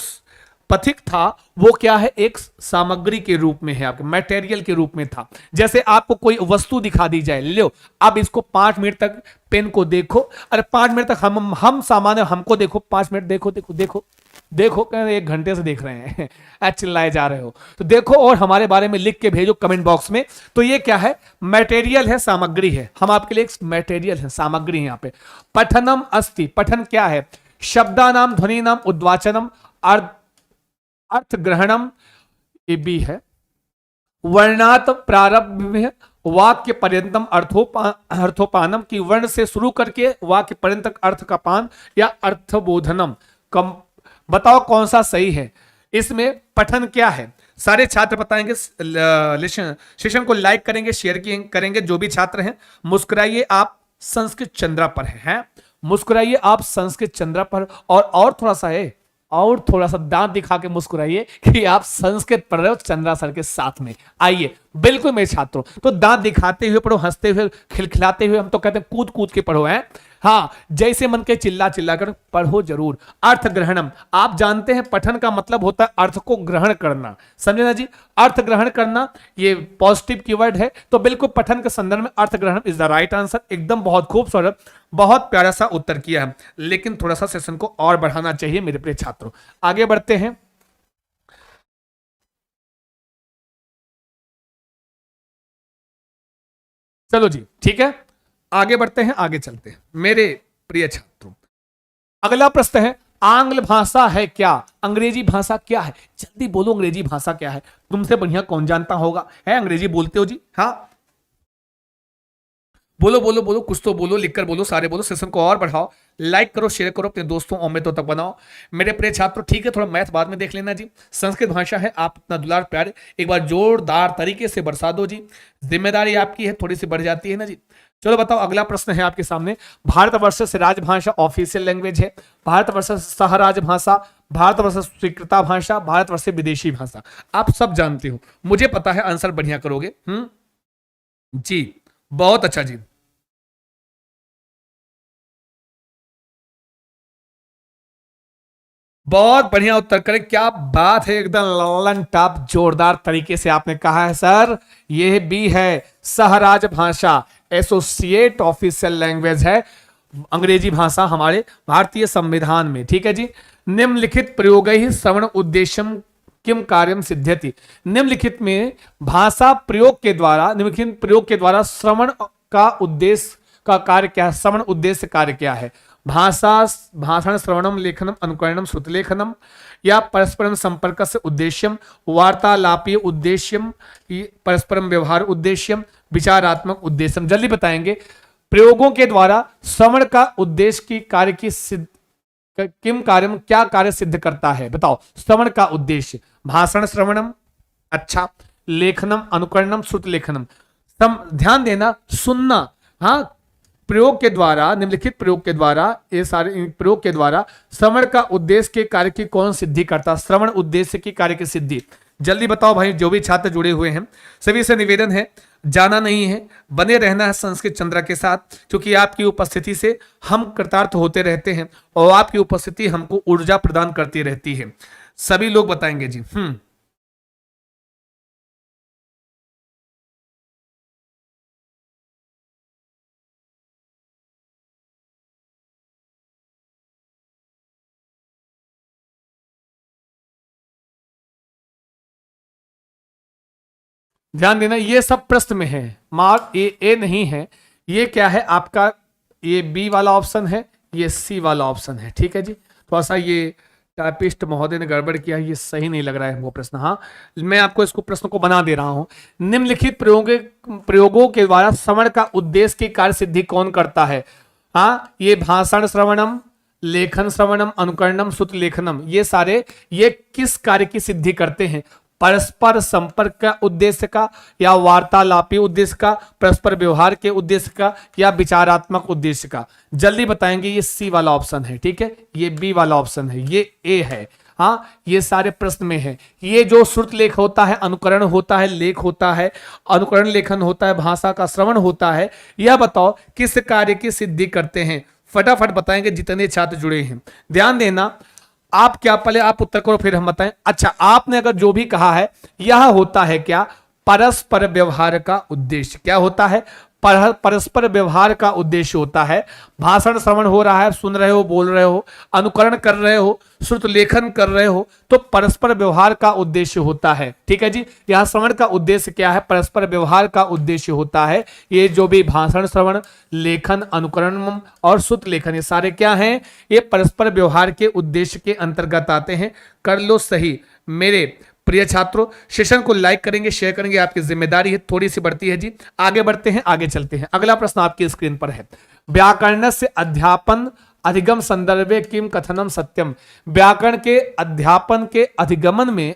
पथिक था वो क्या है? एक सामग्री के रूप में है, आपके मटेरियल के रूप में था। जैसे आपको कोई वस्तु दिखा दी जाए, लो अब इसको 5 मिनट तक पेन को देखो, अरे 5 मिनट तक हम सामान्य हमको देखो, 5 मिनट देखो देखो देखो देखो, कह 1 घंटे से देख रहे हैं, चिल्लाए जा रहे हो, तो देखो और हमारे बारे में लिख के भेजो कमेंट बॉक्स में। तो ये क्या है? मटेरियल है, सामग्री है, हम आपके लिए एक मटेरियल है, सामग्री है। यहाँ पे पठनम अस्ति, पठन क्या है? शब्दानाम ध्वनिनाम उद्वाचनम, अर्थ ग्रहणम, ये बी है, वर्णात प्रारंभ में वाक्य पर्यंतम अर्थोपानम की वर्ण से शुरू करके वाक्य पर्यंत अर्थ का पान या अर्थबोधनम। कम बताओ कौन सा सही है। इसमें पठन क्या है, सारे छात्र बताएंगे। सेशन को लाइक करेंगे, शेयर करेंगे जो भी छात्र हैं। मुस्कुराइए आप संस्कृत चंद्रा पर हैं, मुस्कुराइए आप संस्कृत चंद्रा पर। और थोड़ा सा है, और थोड़ा सा दांत दिखा के मुस्कुराइए कि आप संस्कृत पढ़ रहे हो चंद्रा सर के साथ में। आइए, बिल्कुल मेरे छात्रों, तो दांत दिखाते हुए पढ़ो, हंसते हुए, खिलखिलाते हुए, हम तो कहते हैं कूद कूद के पढ़ो है। हाँ, जैसे मन के चिल्ला चिल्ला कर पढ़ो जरूर। अर्थ ग्रहणम, आप जानते हैं पठन का मतलब होता है अर्थ को ग्रहण करना, समझे ना जी। अर्थ ग्रहण करना ये पॉजिटिव कीवर्ड है, तो बिल्कुल पठन के संदर्भ में अर्थ ग्रहण इज द राइट आंसर। एकदम बहुत खूबसूरत, बहुत प्यारा सा उत्तर किया है, लेकिन थोड़ा सा सेशन को और बढ़ाना चाहिए मेरे प्रिय छात्रों। आगे बढ़ते हैं। चलो जी, ठीक है, आगे बढ़ते हैं, आगे चलते हैं मेरे प्रिय छात्रों। अगला प्रश्न है, आंग्ल भाषा है क्या, अंग्रेजी भाषा क्या है। जल्दी बोलो, अंग्रेजी भाषा क्या है। तुमसे बढ़िया कौन जानता होगा, है अंग्रेजी बोलते हो जी। हाँ, बोलो बोलो बोलो, कुछ तो बोलो, लिखकर बोलो, सारे बोलो, सेशन को और बढ़ाओ, लाइक करो, शेयर करो, अपने दोस्तों और मित्रों तक बनाओ मेरे प्रिय छात्रों। ठीक है, थोड़ा मैथ बाद में देख लेना जी। संस्कृत भाषा है, आप अपना दुलार प्यार एक बार जोरदार तरीके से बरसा दो जी। जिम्मेदारी आपकी है, थोड़ी सी बढ़ जाती है ना जी। चलो बताओ, अगला प्रश्न है आपके सामने। भारतवर्ष से राजभाषा ऑफिशियल लैंग्वेज है, भारतवर्ष से सहराज भाषा, भारतवर्ष से स्वीकृता भाषा, भारतवर्ष से विदेशी भाषा। आप सब जानते हो, मुझे पता है आंसर बढ़िया करोगे। जी, बहुत अच्छा जी। बहुत बढ़िया उत्तर करें, क्या बात है, एकदम ललन टॉप जोरदार तरीके से आपने कहा है सर। यह भी है, सहराज भाषा एसोसिएट ऑफिशियल लैंग्वेज है अंग्रेजी भाषा हमारे भारतीय संविधान में। ठीक है जी। निम्नलिखित प्रयोग ही श्रवण उद्देश्यम किम कार्यम सिद्ध्यति। निम्नलिखित में भाषा प्रयोग के द्वारा, निम्नलिखित प्रयोग के द्वारा श्रवण का उद्देश्य का कार्य क्या है, श्रवण उद्देश्य कार्य क्या है। भाषण श्रवणम लेखनम अनुकरणम श्रुतलेखनम, या परस्परम संपर्क से उद्देश्यम, वार्तालापीय उद्देश्यम, परस्परम व्यवहार उद्देश्यम, विचारात्मक उद्देश्यम। जल्दी बताएंगे, प्रयोगों के द्वारा श्रवण का उद्देश्य की कार्य की सिद्ध किम कार्यम, क्या कार्य सिद्ध करता है बताओ। श्रवण का उद्देश्य, भाषण श्रवणम, अच्छा, लेखनम अनुकरणम श्रुतलेखनम। ध्यान देना, सुनना। हाँ, प्रयोग के द्वारा, निम्नलिखित प्रयोग के द्वारा, ये सारे प्रयोग के द्वारा श्रवण का उद्देश्य के कार्य की कौन सिद्धि करता, श्रवण उद्देश्य की कार्य की सिद्धि। जल्दी बताओ भाई, जो भी छात्र जुड़े हुए हैं सभी से निवेदन है, जाना नहीं है, बने रहना है संस्कृत चंद्रा के साथ, क्योंकि आपकी उपस्थिति से हम कृतार्थ होते रहते हैं और आपकी उपस्थिति हमको ऊर्जा प्रदान करती रहती है। सभी लोग बताएंगे जी। ध्यान देना, ये सब प्रश्न में है, मार्क ए नहीं है। ये क्या है आपका, ये बी वाला ऑप्शन है, ये सी वाला ऑप्शन है। ठीक है जी, थोड़ा सा ये टाइपिस्ट महोदय ने गड़बड़ किया, ये सही नहीं लग रहा है हमको प्रश्न। हाँ, मैं आपको इसको प्रश्न को बना दे रहा हूं। निम्नलिखित प्रयोगों के द्वारा श्रवण का उद्देश्य की कार्य सिद्धि कौन करता है। हाँ, ये भाषण श्रवणम, लेखन श्रवणम, अनुकरणम, श्रुत लेखनम, ये सारे ये किस कार्य की सिद्धि करते हैं, परस्पर संपर्क का उद्देश्य का, या वार्तालापी उद्देश्य का, परस्पर व्यवहार के उद्देश्य का, या विचारात्मक उद्देश्य का। जल्दी बताएंगे, ये सी वाला ऑप्शन है। ठीक है, ये बी वाला ऑप्शन है, ये ए है। हाँ, ये सारे प्रश्न में है। ये जो श्रुत लेख होता है, अनुकरण होता है, लेख होता है, अनुकरण लेखन होता है, भाषा का श्रवण होता है, यह बताओ किस कार्य की सिद्धि करते हैं। फटाफट बताएंगे जितने छात्र जुड़े हैं। ध्यान देना, आप क्या, पहले आप उत्तर करो फिर हम बताएं। अच्छा, आपने अगर जो भी कहा है, यह होता है क्या, परस्पर व्यवहार का उद्देश्य। क्या होता है, परस्पर व्यवहार का उद्देश्य होता है। भाषण श्रवण हो रहा है, सुन रहे हो, बोल रहे हो, अनुकरण कर रहे हो, श्रुत लेखन कर रहे हो, तो परस्पर व्यवहार का उद्देश्य होता है। ठीक है जी, यहां श्रवण का उद्देश्य क्या है, परस्पर व्यवहार का उद्देश्य होता है। ये जो भी भाषण श्रवण, लेखन, अनुकरण और श्रुत लेखन, ये सारे क्या हैं, ये परस्पर व्यवहार के उद्देश्य के अंतर्गत आते हैं। कर लो सही मेरे प्रिय छात्रों, सेशन को लाइक करेंगे, शेयर करेंगे, आपकी जिम्मेदारी है, थोड़ी सी बढ़ती है जी। आगे बढ़ते हैं, आगे चलते हैं। अगला प्रश्न आपकी स्क्रीन पर है, व्याकरण से अध्यापन अधिगम संदर्भे किम कथनम सत्यम। व्याकरण के अध्यापन के अधिगम में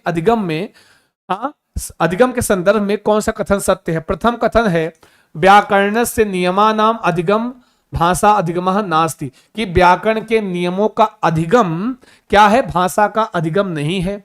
अधिगम के संदर्भ में कौन सा कथन सत्य है? प्रथम कथन है, व्याकरण से नियमानाम अधिगम भाषा अधिगमः नास्ति, कि व्याकरण के नियमों का अधिगम क्या है? भाषा का अधिगम नहीं है।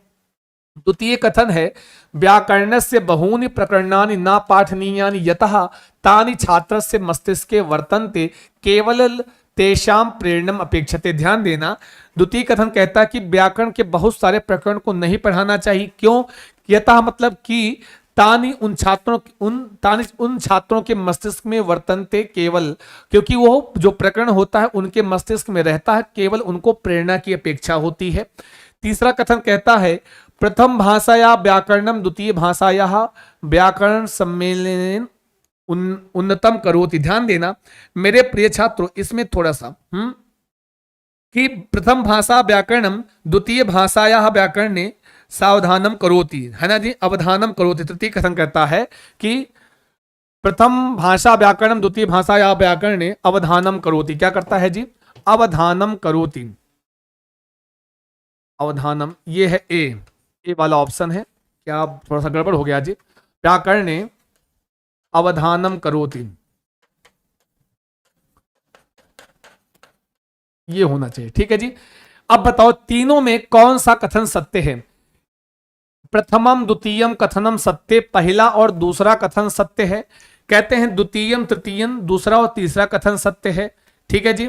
द्वितीय कथन है, व्याकरण से बहूनि प्रकरणानि न पाठनीयानि यतः तानि छात्रस्य मस्तिष्के वर्तन्ते केवल तेषां प्रेरणम अपेक्षते। ध्यान देना, द्वितीय कथन कहता है कि व्याकरण के बहुत सारे प्रकरण को नहीं पढ़ाना चाहिए। क्यों? यतः मतलब कि तानि उन छात्रों के मस्तिष्क में वर्तनते केवल, क्योंकि वो जो प्रकरण होता है उनके मस्तिष्क में रहता है, केवल उनको प्रेरणा की अपेक्षा होती है। तीसरा कथन कहता है, प्रथम भाषाया व्याकरणम द्वितीय भाषाया व्याकरण सम्मेलन उन्नतम करोति। ध्यान देना मेरे प्रिय छात्रों, इसमें थोड़ा सा कि प्रथम भाषा व्याकरणम द्वितीय भाषाया व्याकरणे सावधानम करोति, है ना जी, अवधानम करोति। तृतीय कथन कहता है कि प्रथम भाषा व्याकरणम द्वितीय भाषाया व्याकरणे अवधानम करोति। क्या करता है जी? अवधानम करोति। अवधानम, ये है ए वाला ऑप्शन है। क्या थोड़ा सा गड़बड़ हो गया जी? व्याकरणे अवधानम करोति, ये होना चाहिए। ठीक है जी। अब बताओ तीनों में कौन सा कथन सत्य है? प्रथमम द्वितीयम कथनम सत्य, पहला और दूसरा कथन सत्य है। कहते हैं द्वितीयम तृतीयम, दूसरा और तीसरा कथन सत्य है। ठीक है जी।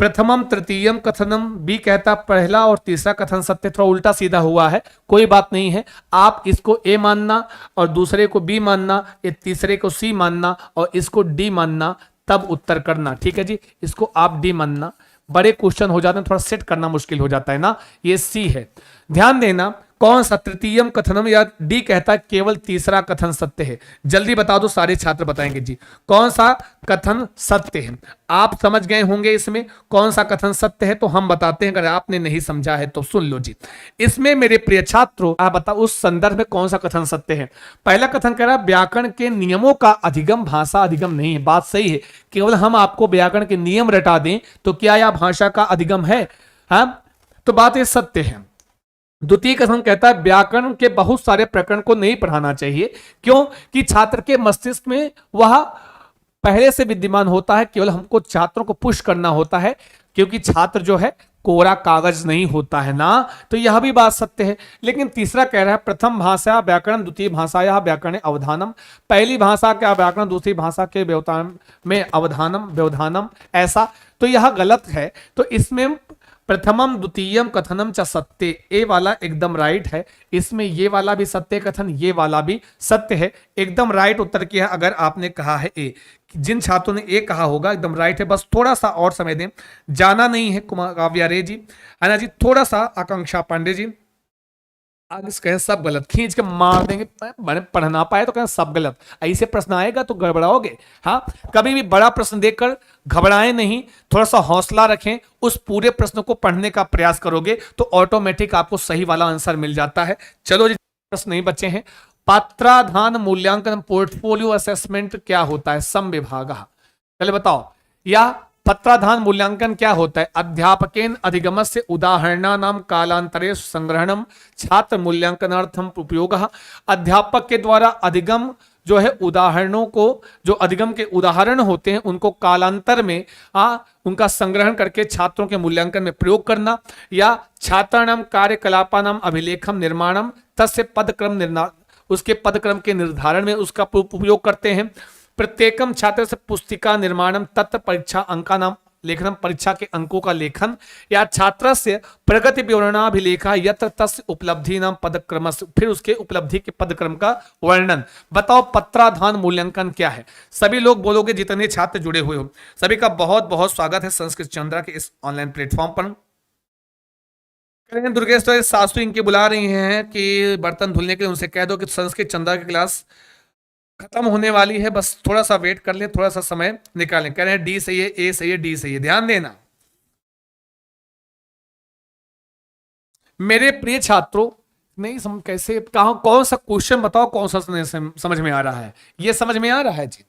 प्रथमम तृतीयम कथनम, बी कहता पहला और तीसरा कथन सत्य। थोड़ा उल्टा सीधा हुआ है, कोई बात नहीं है। आप इसको ए मानना और दूसरे को बी मानना, ये तीसरे को सी मानना और इसको डी मानना, तब उत्तर करना। ठीक है जी। इसको आप डी मानना, बड़े क्वेश्चन हो जाते हैं, थोड़ा सेट करना मुश्किल हो जाता है ना। ये सी है। ध्यान देना, कौन सा तृतीयम कथनम या डी कहता है केवल तीसरा कथन सत्य है? जल्दी बता दो, सारे छात्र बताएंगे जी कौन सा कथन सत्य है। आप समझ गए होंगे इसमें कौन सा कथन सत्य है, तो हम बताते हैं। अगर आपने नहीं समझा है तो सुन लो जी। इसमें मेरे प्रिय छात्रों, आप बताओ उस संदर्भ में कौन सा कथन सत्य है। पहला कथन कह रहा है व्याकरण के नियमों का अधिगम भाषा अधिगम नहीं है। बात सही है, केवल हम आपको व्याकरण के नियम रटा दें तो क्या यह भाषा का अधिगम है? हाँ, तो बात ये सत्य है। द्वितीय कथन कहता है व्याकरण के बहुत सारे प्रकरण को नहीं पढ़ाना चाहिए। क्यों? कि छात्र के मस्तिष्क में वह पहले से विद्यमान होता है, केवल हमको छात्रों को पुश करना होता है, क्योंकि छात्र जो है कोरा कागज नहीं होता है ना। तो यह भी बात सत्य है। लेकिन तीसरा कह रहा है प्रथम भाषा व्याकरण द्वितीय भाषाया व्याकरण अवधानम, पहली भाषा का व्याकरण दूसरी भाषा के व्यवधान में अवधानम व्यवधानम, ऐसा तो यह गलत है। तो इसमें प्रथमम द्वितीयम कथनम च सत्य, ए वाला एकदम राइट है। इसमें ये वाला भी सत्य कथन, ये वाला भी सत्य है। एकदम राइट उत्तर किया अगर आपने कहा है ए। जिन छात्रों ने ए कहा होगा एकदम राइट है। बस थोड़ा सा और समय दें, जाना नहीं है। कुमार काव्या रे जी, है ना जी, थोड़ा सा आकांक्षा पांडे जी, आगे कहें सब गलत, खींच के मार देंगे, पढ़ ना पाए तो कहें सब गलत। ऐसे प्रश्न आएगा तो गड़बड़ाओगे। हाँ, कभी भी बड़ा प्रश्न देखकर घबराएं नहीं, थोड़ा सा हौसला रखें। उस पूरे प्रश्न को पढ़ने का प्रयास करोगे तो ऑटोमेटिक आपको सही वाला आंसर मिल जाता है। चलो जी, प्रश्न नहीं बचे हैं। पात्राधान मूल्यांकन पोर्टफोलियो असेसमेंट क्या होता है? समविभाग, चले बताओ। या पत्राधान मूल्यांकन क्या होता है? अध्यापकेन अधिगमस्य उदाहरणानाम कालांतरे संग्रहणम छात्र मूल्यांकनार्थम उपयोगः। अध्यापक के द्वारा अधिगम जो है उदाहरणों को, जो अधिगम के उदाहरण होते हैं उनको कालांतर में उनका संग्रहण करके छात्रों के मूल्यांकन में प्रयोग करना। या छात्राणाम कार्यकलापानाम अभिलेखम निर्माणम तस्य पदक्रम उसके पदक्रम के निर्धारण में उसका उपयोग करते हैं। प्रत्येकम छात्र से पुस्तिका निर्माणम तत्व परीक्षा अंका नाम लेखनम, परीक्षा के अंकों का लेखन। या छात्र से प्रगति विवरणाभिलेखा यत्र तस्य उपलब्धि नाम पदक्रम, फिर उसके उपलब्धि के पदक्रम का वर्णन। बताओ पत्राधान मूल्यांकन क्या है? सभी लोग बोलोगे, जितने छात्र जुड़े हुए हो सभी का बहुत बहुत स्वागत है संस्कृत चंद्रा के इस ऑनलाइन प्लेटफॉर्म पर। दुर्गेश सासू इनके बुला रही हैं कि बर्तन धुलने के लिए, उनसे कह दो कि संस्कृत चंद्रा की क्लास खत्म होने वाली है, बस थोड़ा सा वेट कर लें, थोड़ा सा समय निकालें। कह रहे हैं डी सही है, ए सही है, डी सही है। ध्यान देना मेरे प्रिय छात्रों, नहीं समझ, कैसे, कहा, कौन सा क्वेश्चन बताओ, कौन सा समझ में आ रहा है? ये समझ में आ रहा है जी।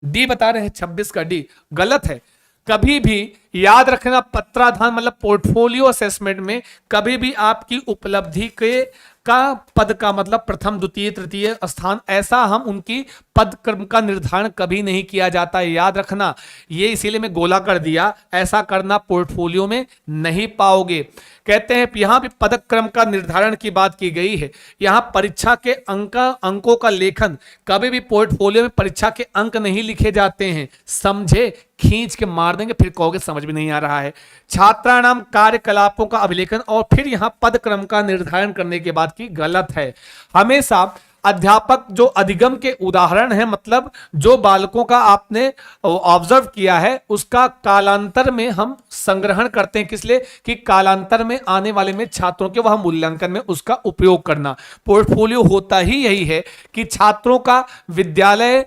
डी बता रहे हैं 26 का डी गलत है। कभी भी याद रखना, पत्राधान मतलब पोर्टफोलियो असेसमेंट में कभी भी आपकी उपलब्धि के का पद का मतलब प्रथम द्वितीय तृतीय स्थान, ऐसा हम उनकी पद क्रम का निर्धारण कभी नहीं किया जाता है, याद रखना। ये इसीलिए मैं गोला कर दिया, ऐसा करना पोर्टफोलियो में नहीं पाओगे। कहते हैं यहां भी पदक क्रम का निर्धारण की बात की गई है। यहां परीक्षा के अंकों का लेखन, कभी भी पोर्टफोलियो में परीक्षा के अंक नहीं लिखे जाते हैं, समझे? खींच के मार देंगे, फिर कहोगे समझ में नहीं आ रहा है। छात्राणाम कार्यकलापों का अभिलेखन और फिर यहां पद क्रम का निर्धारण करने के बाद की गलत है। हमेशा अध्यापक जो अधिगम के उदाहरण है, मतलब जो बालकों का आपने ऑब्जर्व किया है उसका कालांतर में हम संग्रहण करते हैं, किस लिए? कि कालांतर में आने वाले में छात्रों के वह मूल्यांकन में उसका उपयोग करना। पोर्टफोलियो होता ही यही है कि छात्रों का विद्यालय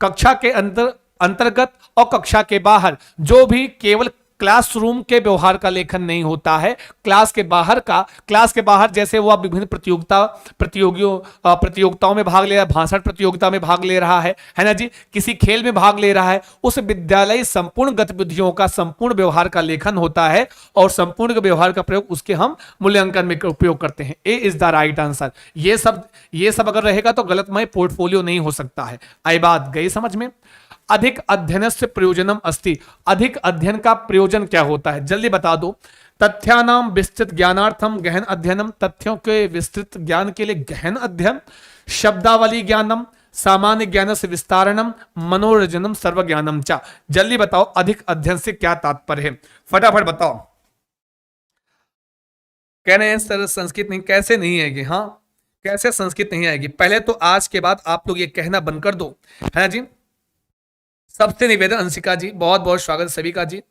कक्षा के अंतर्गत और कक्षा के बाहर जो भी केवल क्लासरूम के व्यवहार का लेखन नहीं होता है, क्लास के बाहर जैसे वो विभिन्न प्रतियोगिताओं में भाग ले रहा है, भाषण प्रतियोगिता में भाग ले रहा है ना जी, किसी खेल में भाग ले रहा है, उस विद्यालय संपूर्ण गतिविधियों का संपूर्ण व्यवहार का लेखन होता है और संपूर्ण व्यवहार का प्रयोग उसके हम मूल्यांकन में उपयोग करते हैं। ए इज द राइट आंसर। ये सब अगर रहेगा तो गलतमय पोर्टफोलियो नहीं हो सकता है। आई बात गई समझ में? अधिक अध्ययन से प्रयोजनम अस्ति, अधिक अध्ययन का प्रयोजन क्या होता है? जल्दी बता दो। तथ्यानाम विस्तृत ज्ञानार्थम गहन अध्ययनम, तथ्यों के विस्तृत ज्ञान के लिए गहन अध्ययन। शब्दावली ज्ञानम, सामान्य ज्ञान से विस्तारणम, मनोरंजनम, सर्व ज्ञानम चा। जल्दी बताओ अधिक अध्ययन से क्या तात्पर्य है, फटाफट बताओ। कह रहे हैं सर संस्कृत नहीं, कैसे नहीं आएगी? हाँ, कैसे संस्कृत नहीं आएगी? पहले तो आज के बाद आप लोग ये कहना बंद कर दो, है ना जी। सबसे निवेदन, अंशिका जी बहुत बहुत स्वागत सभी का जी।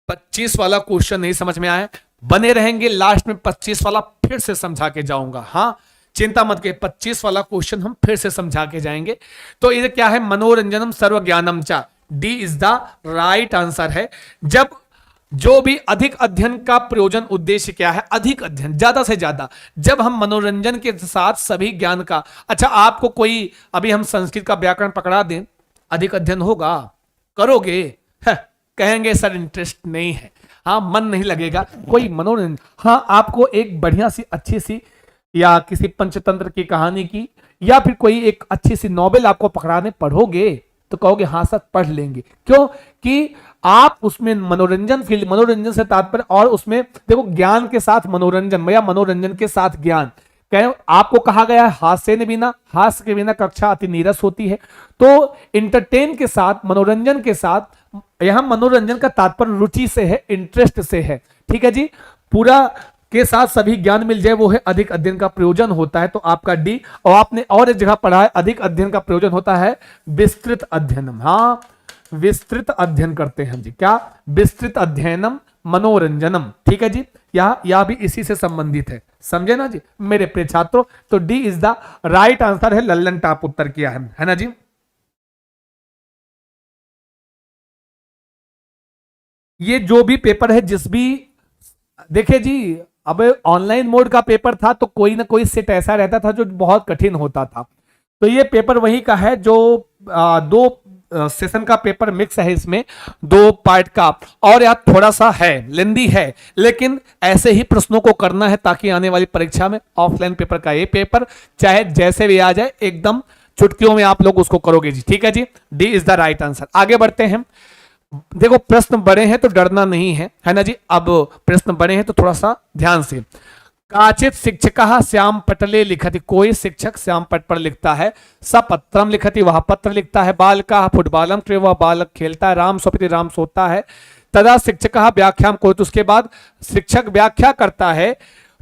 25 वाला क्वेश्चन नहीं समझ में आया, बने रहेंगे, लास्ट में 25 वाला फिर से समझा के जाऊंगा। हाँ, चिंता मत के, 25 वाला क्वेश्चन हम फिर से समझा के जाएंगे। तो ये क्या है? मनोरंजनम सर्व ज्ञानम चा, D is the right answer है। जब जो भी अधिक अध्ययन का प्रयोजन उद्देश्य क्या है? अधिक अध्ययन, ज्यादा से ज्यादा। जब हम मनोरंजन के साथ सभी ज्ञान का, अच्छा आपको कोई अभी हम संस्कृत का व्याकरण पकड़ा दें, अधिक अध्ययन होगा? करोगे? कहेंगे सर इंटरेस्ट नहीं है, हाँ मन नहीं लगेगा। कोई मनोरंजन, हाँ आपको एक बढ़िया सी अच्छी सी या किसी पंचतंत्र की कहानी की या फिर कोई एक अच्छी सी नॉवेल आपको पकड़ाने, पढ़ोगे तो कहोगे हाँ सर पढ़ लेंगे। क्यों? कि आप उसमें मनोरंजन से तात्पर्य, और उसमें देखो ज्ञान के साथ मनोरंजन या मनोरंजन के साथ ज्ञान। आपको कहा गया है हास्य के बिना कक्षा अति नीरस होती है। तो इंटरटेन के साथ, मनोरंजन के साथ, यहां मनोरंजन का तात्पर्य रुचि से है, इंटरेस्ट से है, ठीक है जी। पूरा के साथ सभी ज्ञान मिल जाए वो है अधिक अध्ययन का प्रयोजन होता है, तो आपका डी। और आपने और एक जगह पढ़ा है अधिक अध्ययन का प्रयोजन होता है विस्तृत अध्ययनम। हाँ, विस्तृत अध्ययन करते हैं जी, क्या? विस्तृत अध्ययनम मनोरंजनम, ठीक है जी। यह भी इसी से संबंधित है, समझे ना जी मेरे प्रिय छात्रों। तो D is the right answer है, लल्लन टाप उत्तर किया है ना जी। ये जो भी पेपर है, जिस भी, देखिए जी अब ऑनलाइन मोड का पेपर था तो कोई ना कोई सेट ऐसा रहता था जो बहुत कठिन होता था। तो ये पेपर वही का है जो दो सेशन का पेपर मिक्स है, इसमें 2 पार्ट का, और यार थोड़ा सा है लेंदी है, लेकिन ऐसे ही प्रश्नों को करना है ताकि आने वाली परीक्षा में ऑफलाइन पेपर का ये पेपर चाहे जैसे भी आ जाए एकदम चुटकियों में आप लोग उसको करोगे जी, ठीक है जी। D is the right answer. आगे बढ़ते हैं। देखो प्रश्न बड़े हैं तो डरना नहीं है ना जी। अब प्रश्न बड़े हैं तो थोड़ा सा ध्यान से। काचित शिक्षक श्याम पटले लिखति, कोई शिक्षक श्याम पट पर लिखता है। सपत्रम लिखति, वह पत्र लिखता है। बालका फुटबॉलम क्रिय, वह बालक खेलता है। राम स्वपिति, राम सोता है। तदा शिक्षक व्याख्याम कोई, तो उसके बाद शिक्षक व्याख्या करता है।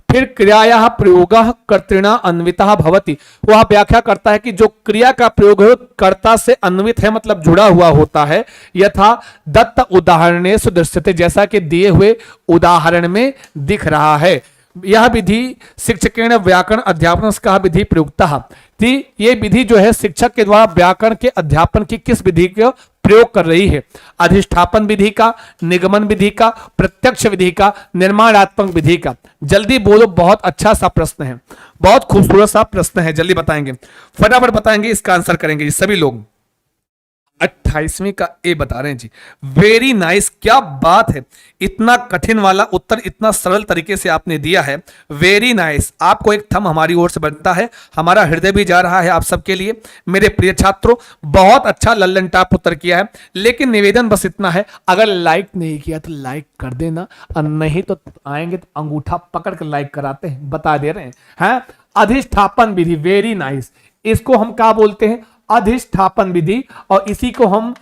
फिर क्रियाया प्रयोग कर्तृणा अन्विता भवति, वह व्याख्या करता है कि जो क्रिया का प्रयोग है कर्ता से अन्वित है, मतलब जुड़ा हुआ होता है। यथा दत्त उदाहरणेषु दृश्यते, जैसा कि दिए हुए उदाहरण में दिख रहा है। यह विधि शिक्षकेण व्याकरण अध्यापन का विधि प्रयुक्त, ये विधि जो है शिक्षक के द्वारा व्याकरण के अध्यापन की किस विधि को प्रयोग कर रही है। अधिष्ठापन विधि का, निगमन विधि का, प्रत्यक्ष विधि का, निर्माणात्मक विधि का। जल्दी बोलो, बहुत अच्छा सा प्रश्न है, बहुत खूबसूरत सा प्रश्न है, जल्दी बताएंगे, फटाफट बताएंगे, इसका आंसर करेंगे जी सभी लोग। 28वीं का ए बता रहे हैं जी, वेरी नाइस, क्या बात है, इतना कठिन वाला उत्तर इतना सरल तरीके से आपने दिया है, वेरी नाइस। आपको एक थम हमारी ओर से बनता है, हमारा हृदय भी जा रहा है आप सबके लिए मेरे प्रिय छात्रों। बहुत अच्छा लल्लन टाप उत्तर किया है, लेकिन निवेदन बस इतना है, अगर लाइक नहीं किया तो लाइक कर देना, और नहीं तो आएंगे तो अंगूठा पकड़ कर लाइक कराते हैं, बता दे रहे हैं। अधिष्ठापन विधि, वेरी नाइस, इसको हम क्या बोलते हैं, अधिष्ठापन विधि, और इसी को हम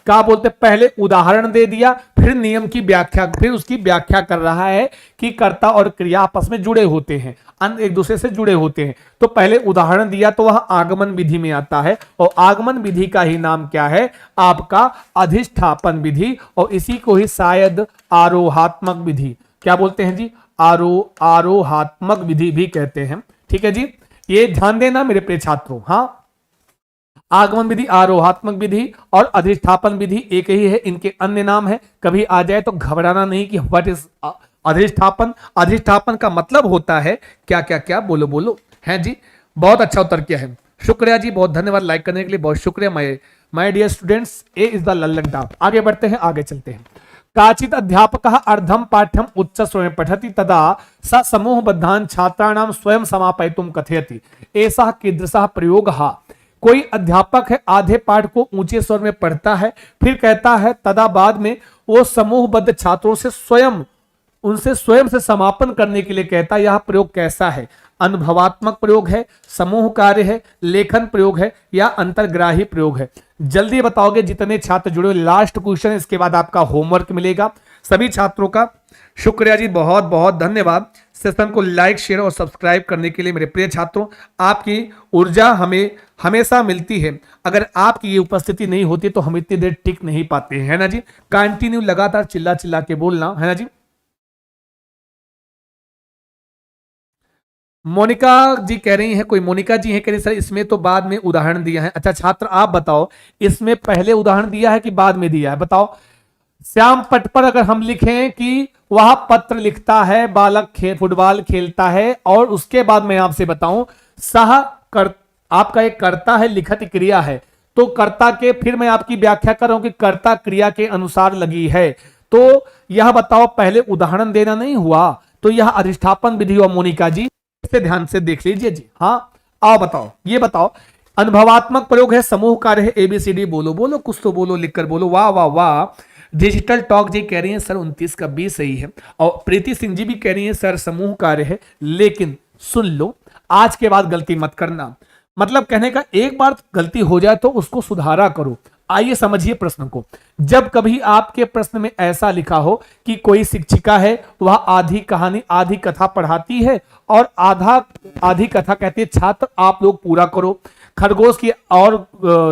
क्या बोलते हैं, पहले उदाहरण दे दिया, फिर नियम की व्याख्या, फिर उसकी व्याख्या कर रहा है कि कर्ता और क्रिया आपस में जुड़े होते हैं, एक दूसरे से जुड़े होते हैं। तो पहले उदाहरण दिया तो वह आगमन विधि में आता है, और आगमन विधि का ही नाम क्या है, आपका अधिष्ठापन विधि, और इसी को ही शायद आरोहात्मक विधि क्या बोलते हैं जी, आरोहात्मक विधि भी कहते हैं। ठीक है जी, ये ध्यान देना मेरे प्रिय छात्रों। हाँ, आगमन विधि, आरोहात्मक विधि और अधिष्ठापन विधि एक ही है, इनके अन्य नाम है, कभी आ जाए तो घबराना नहीं कि व्हाट इज अधिष्ठापन। अधिष्ठापन का मतलब होता है क्या क्या क्या, बोलो बोलो, है जी, बहुत अच्छा उत्तर किया है, शुक्रिया जी, बहुत धन्यवाद लाइक करने के लिए, बहुत शुक्रिया my dear students. A is the Lallantop. आगे बढ़ते हैं, आगे चलते हैं। काचित अध्यापकः अर्धम पाठ्यम उच्च स्वयं पठति तदा स समूहबद्धान् छात्राणां स्वयं समापयितुं कथयति, एषः कीदृशः प्रयोगः। कोई अध्यापक है, आधे पाठ को ऊंचे स्वर में पढ़ता है, फिर कहता है तदा बाद में वो समूहबद्ध छात्रों से उनसे स्वयं से समापन करने के लिए कहता है। यह प्रयोग कैसा है, अनुभवात्मक प्रयोग है, समूह कार्य है, लेखन प्रयोग है, या अंतर्ग्राही प्रयोग है? जल्दी बताओगे जितने छात्र जुड़े। लास्ट क्वेश्चन, इसके बाद आपका होमवर्क मिलेगा सभी छात्रों का। शुक्रिया जी, बहुत बहुत धन्यवाद सेशन को लाइक, शेयर और सब्सक्राइब करने के लिए मेरे प्रिय छात्रों। आपकी ऊर्जा हमें हमेशा मिलती है, अगर आपकी ये उपस्थिति नहीं होती तो हम इतनी देर टिक नहीं पाते हैं, है ना जी। कंटिन्यू लगातार चिल्ला चिल्ला के बोलना, है ना जी। मोनिका जी कह रही हैं, कोई मोनिका जी हैं, कह रही सर इसमें तो बाद में उदाहरण दिया है। अच्छा छात्र आप बताओ, इसमें पहले उदाहरण दिया है कि बाद में दिया है, बताओ। श्याम पट पर अगर हम लिखें कि वह पत्र लिखता है, बालक फुटबॉल खेलता है, और उसके बाद मैं आपसे बताऊं आपका एक कर्ता है, लिखत क्रिया है, तो कर्ता के, फिर मैं आपकी व्याख्या कर रहा हूं कि कर्ता क्रिया के अनुसार लगी है, तो यह बताओ पहले उदाहरण देना नहीं हुआ, तो यह अधिष्ठापन विधि और मोनिका जी से ध्यान से देख लीजिए जी। हाँ आओ बताओ, ये बताओ। अनुभवात्मक प्रयोग है, समूह कार्य है, एबीसीडी बोलो बोलो, कुछ तो बोलो, लिखकर बोलो, वाह वाह वाह। डिजिटल टॉक जी कह रही है सर 29 का 20 सही है, और प्रीति सिंह जी भी कह रही है सर समूह कार्य है, लेकिन सुन लो आज के बाद गलती मत करना। मतलब कहने का एक बार गलती हो जाए तो उसको सुधारा करो। आइए समझिए प्रश्न को। जब कभी आपके प्रश्न में ऐसा लिखा हो कि कोई शिक्षिका है, वह आधी कहानी आधी कथा पढ़ाती है और आधी कथा कहती है छात्र आप लोग पूरा करो। खरगोश की और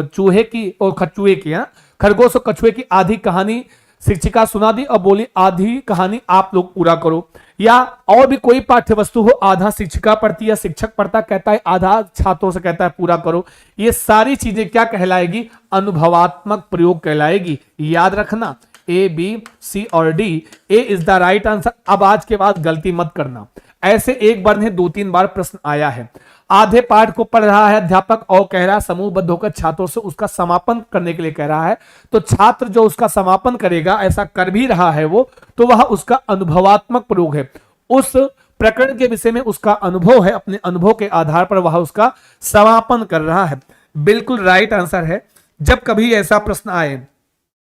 चूहे की और कछुए की, खरगोश और कछुए की आधी कहानी शिक्षिका सुना दी और बोली आधी कहानी आप लोग पूरा करो। या और भी कोई पाठ्य वस्तु हो, आधा शिक्षिका पढ़ती है, शिक्षक पढ़ता कहता है, आधा छात्रों से कहता है पूरा करो। ये सारी चीजें क्या कहलाएगी, अनुभवात्मक प्रयोग कहलाएगी। याद रखना ए बी सी और D, A is the right answer. अब आज के बाद गलती मत करना। ऐसे एक बार नहीं 2-3 बार प्रश्न आया है। आधे पाठ को पढ़ रहा है अध्यापक और कह रहा है समूहबद्ध होकर छात्रों से उसका समापन करने के लिए कह रहा है, तो छात्र जो उसका समापन करेगा, ऐसा कर भी रहा है वो, तो वह उसका अनुभवात्मक प्रयोग है। उस प्रकरण के विषय में उसका अनुभव है, अपने अनुभव के आधार पर वह उसका समापन कर रहा है। बिल्कुल राइट आंसर है। जब कभी ऐसा प्रश्न आए,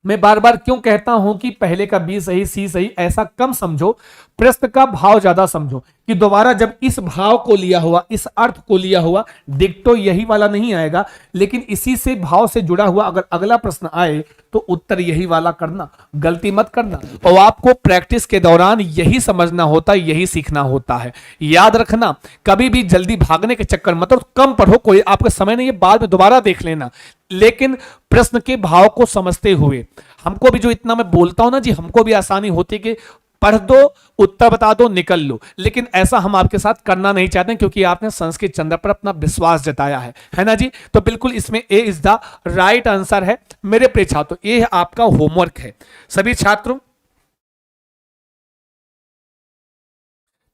मैं बार बार क्यों कहता हूं कि पहले का बी सही सी सही, ऐसा कम समझो, प्रश्न का भाव ज्यादा समझो, कि दोबारा जब इस भाव को लिया हुआ, इस अर्थ को लिया हुआ डिक्टो यही वाला नहीं आएगा, लेकिन इसी से भाव से जुड़ा हुआ अगर अगला प्रश्न आए तो उत्तर यही वाला करना, गलती मत करना। और आपको प्रैक्टिस के दौरान यही समझना होता है, यही सीखना होता है। याद रखना, कभी भी जल्दी भागने के चक्कर मत, और कम पढ़ो, कोई आपका समय नहीं है, बाद में दोबारा देख लेना, लेकिन प्रश्न के भाव को समझते हुए। हमको भी जो इतना मैं बोलता हूं ना जी, हमको भी आसानी होती है कि पढ़ दो, उत्तर बता दो, निकल लो। लेकिन ऐसा हम आपके साथ करना नहीं चाहते क्योंकि आपने संस्कृत चंद्र पर अपना विश्वास जताया है ना जी। तो बिल्कुल इसमें ए इज द राइट आंसर है मेरे प्रिय छात्रों। ये आपका होमवर्क है सभी छात्रों।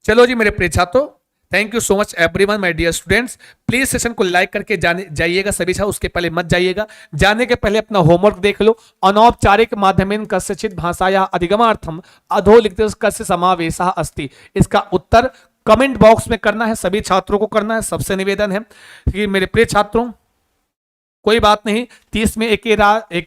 चलो जी मेरे प्रिय छात्रों, thank you so much everyone my dear students. Please session को लाइक करके जाइएगा सभी छात्र, उसके पहले मत जाइएगा। जाने के पहले अपना होमवर्क देख लो। अनौपचारिक माध्यमेन कस्यचित भाषाया अधिगमार्थम अधोलिखित कस्य समावेशः अस्ति। इसका उत्तर कमेंट बॉक्स में करना है, सभी छात्रों को करना है। सबसे निवेदन है कि मेरे प्रिय छात्रों, कोई बात नहीं, 30 में एक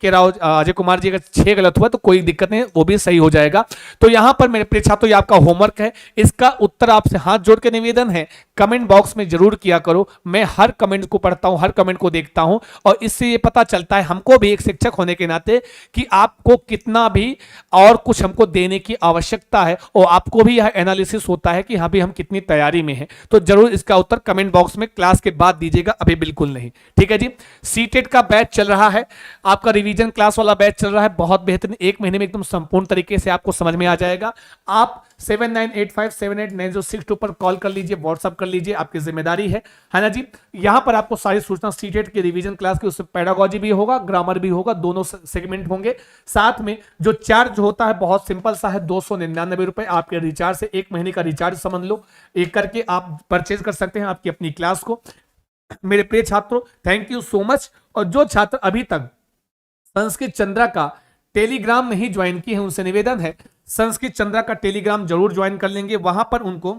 राव अजय कुमार जी का 6 गलत हुआ तो कोई दिक्कत नहीं, वो भी सही हो जाएगा। तो यहां पर मेरे प्रिय छात्रों, ये आपका होमवर्क है। इसका उत्तर आपसे हाथ जोड़ के निवेदन है कमेंट बॉक्स में जरूर किया करो। मैं हर कमेंट को पढ़ता हूं, हर कमेंट को देखता हूं, और इससे ये पता चलता है हमको भी एक शिक्षक होने के नाते कि आपको कितना भी और कुछ हमको देने की आवश्यकता है, और आपको भी यह एनालिसिस होता है कि हाँ भी हम कितनी तैयारी में हैं। तो जरूर इसका उत्तर कमेंट बॉक्स में क्लास के बाद दीजिएगा, अभी बिल्कुल नहीं, ठीक है जी। सीटेट का बैच चल रहा है, आपका रिवीजन क्लास वाला बैच चल रहा है, बहुत बेहतरीन, 1 महीने में एकदम संपूर्ण तरीके से आपको समझ में आ जाएगा। आप 7985789062 पर कॉल कर लीजिए, व्हाट्सअप कर लीजिए, आपकी जिम्मेदारी है ना जी। यहां पर आपको सारी सूचना सीटेट के रिवीजन क्लास की, उससे पेडागोजी भी होगा, ग्रामर भी होगा, दोनों सेगमेंट होंगे। साथ में जो चार्ज होता है बहुत सिंपल सा है, 299 रुपए आपके रिचार्ज से, 1 महीने का रिचार्ज समझ लो, एक करके आप परचेज कर सकते हैं आपकी अपनी क्लास को। मेरे प्रिय छात्रों, थैंक यू सो मच। और जो छात्र अभी तक संस्कृत चंद्रा का टेलीग्राम नहीं ज्वाइन किए हैं, उनसे निवेदन है संस्कृत चंद्रा का टेलीग्राम जरूर ज्वाइन कर लेंगे। वहां पर उनको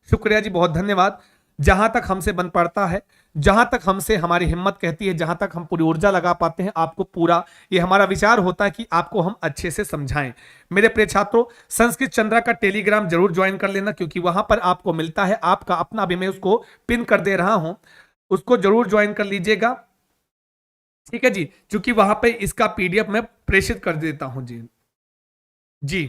शुक्रिया जी, बहुत धन्यवाद। जहां तक हमसे बन पड़ता है, जहां तक हमसे हमारी हिम्मत कहती है, जहां तक हम पूरी ऊर्जा लगा पाते हैं, आपको पूरा ये हमारा विचार होता है कि आपको हम अच्छे से समझाएं। मेरे प्रिय छात्रों, संस्कृत चंद्रा का टेलीग्राम जरूर ज्वाइन कर लेना, क्योंकि वहां पर आपको मिलता है आपका अपना, भी मैं उसको पिन कर दे रहा हूं, उसको जरूर ज्वाइन कर लीजिएगा, ठीक है जी। क्योंकि वहां पे इसका पीडीएफ मैं प्रेषित कर देता हूं जी। जी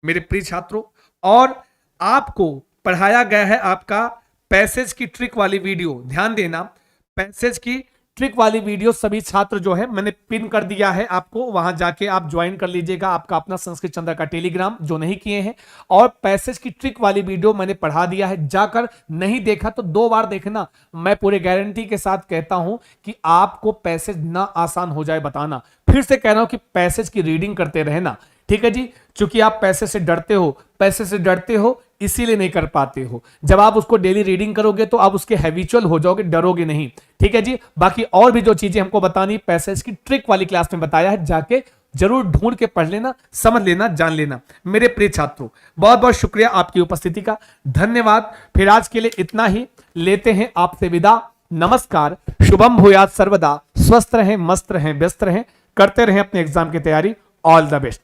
मेरे प्रिय छात्रों, और आपको पढ़ाया गया है आपका पैसेज की ट्रिक वाली वीडियो, ध्यान देना, पैसेज की ट्रिक वाली वीडियो सभी छात्र जो है मैंने पिन कर दिया है आपको, वहां जाके आप ज्वाइन कर लीजिएगा आपका अपना संस्कृत चंद्र का टेलीग्राम जो नहीं किए हैं। और पैसेज की ट्रिक वाली वीडियो मैंने पढ़ा दिया है, जाकर नहीं देखा तो 2 बार देखना। मैं पूरे गारंटी के साथ कहता हूं कि आपको पैसेज ना आसान हो जाए बताना। फिर से कह रहा हूं कि पैसेज की रीडिंग करते रहना, ठीक है जी। क्योंकि आप पैसे से डरते हो इसीलिए नहीं कर पाते हो। जब आप उसको डेली रीडिंग करोगे तो आप उसके हैबिचुअल हो जाओगे, डरोगे नहीं, ठीक है जी। बाकी और भी जो चीजें हमको बतानी, पैसेज की ट्रिक वाली क्लास में बताया है, जाके जरूर ढूंढ के पढ़ लेना, समझ लेना, जान लेना। मेरे प्रिय छात्रों, बहुत बहुत शुक्रिया आपकी उपस्थिति का, धन्यवाद। फिर आज के लिए इतना ही, लेते हैं आपसे विदा। नमस्कार, शुभम भूयात सर्वदा, स्वस्थ रहें, मस्त रहें, व्यस्त रहें, करते रहें अपने एग्जाम की तैयारी। All the best.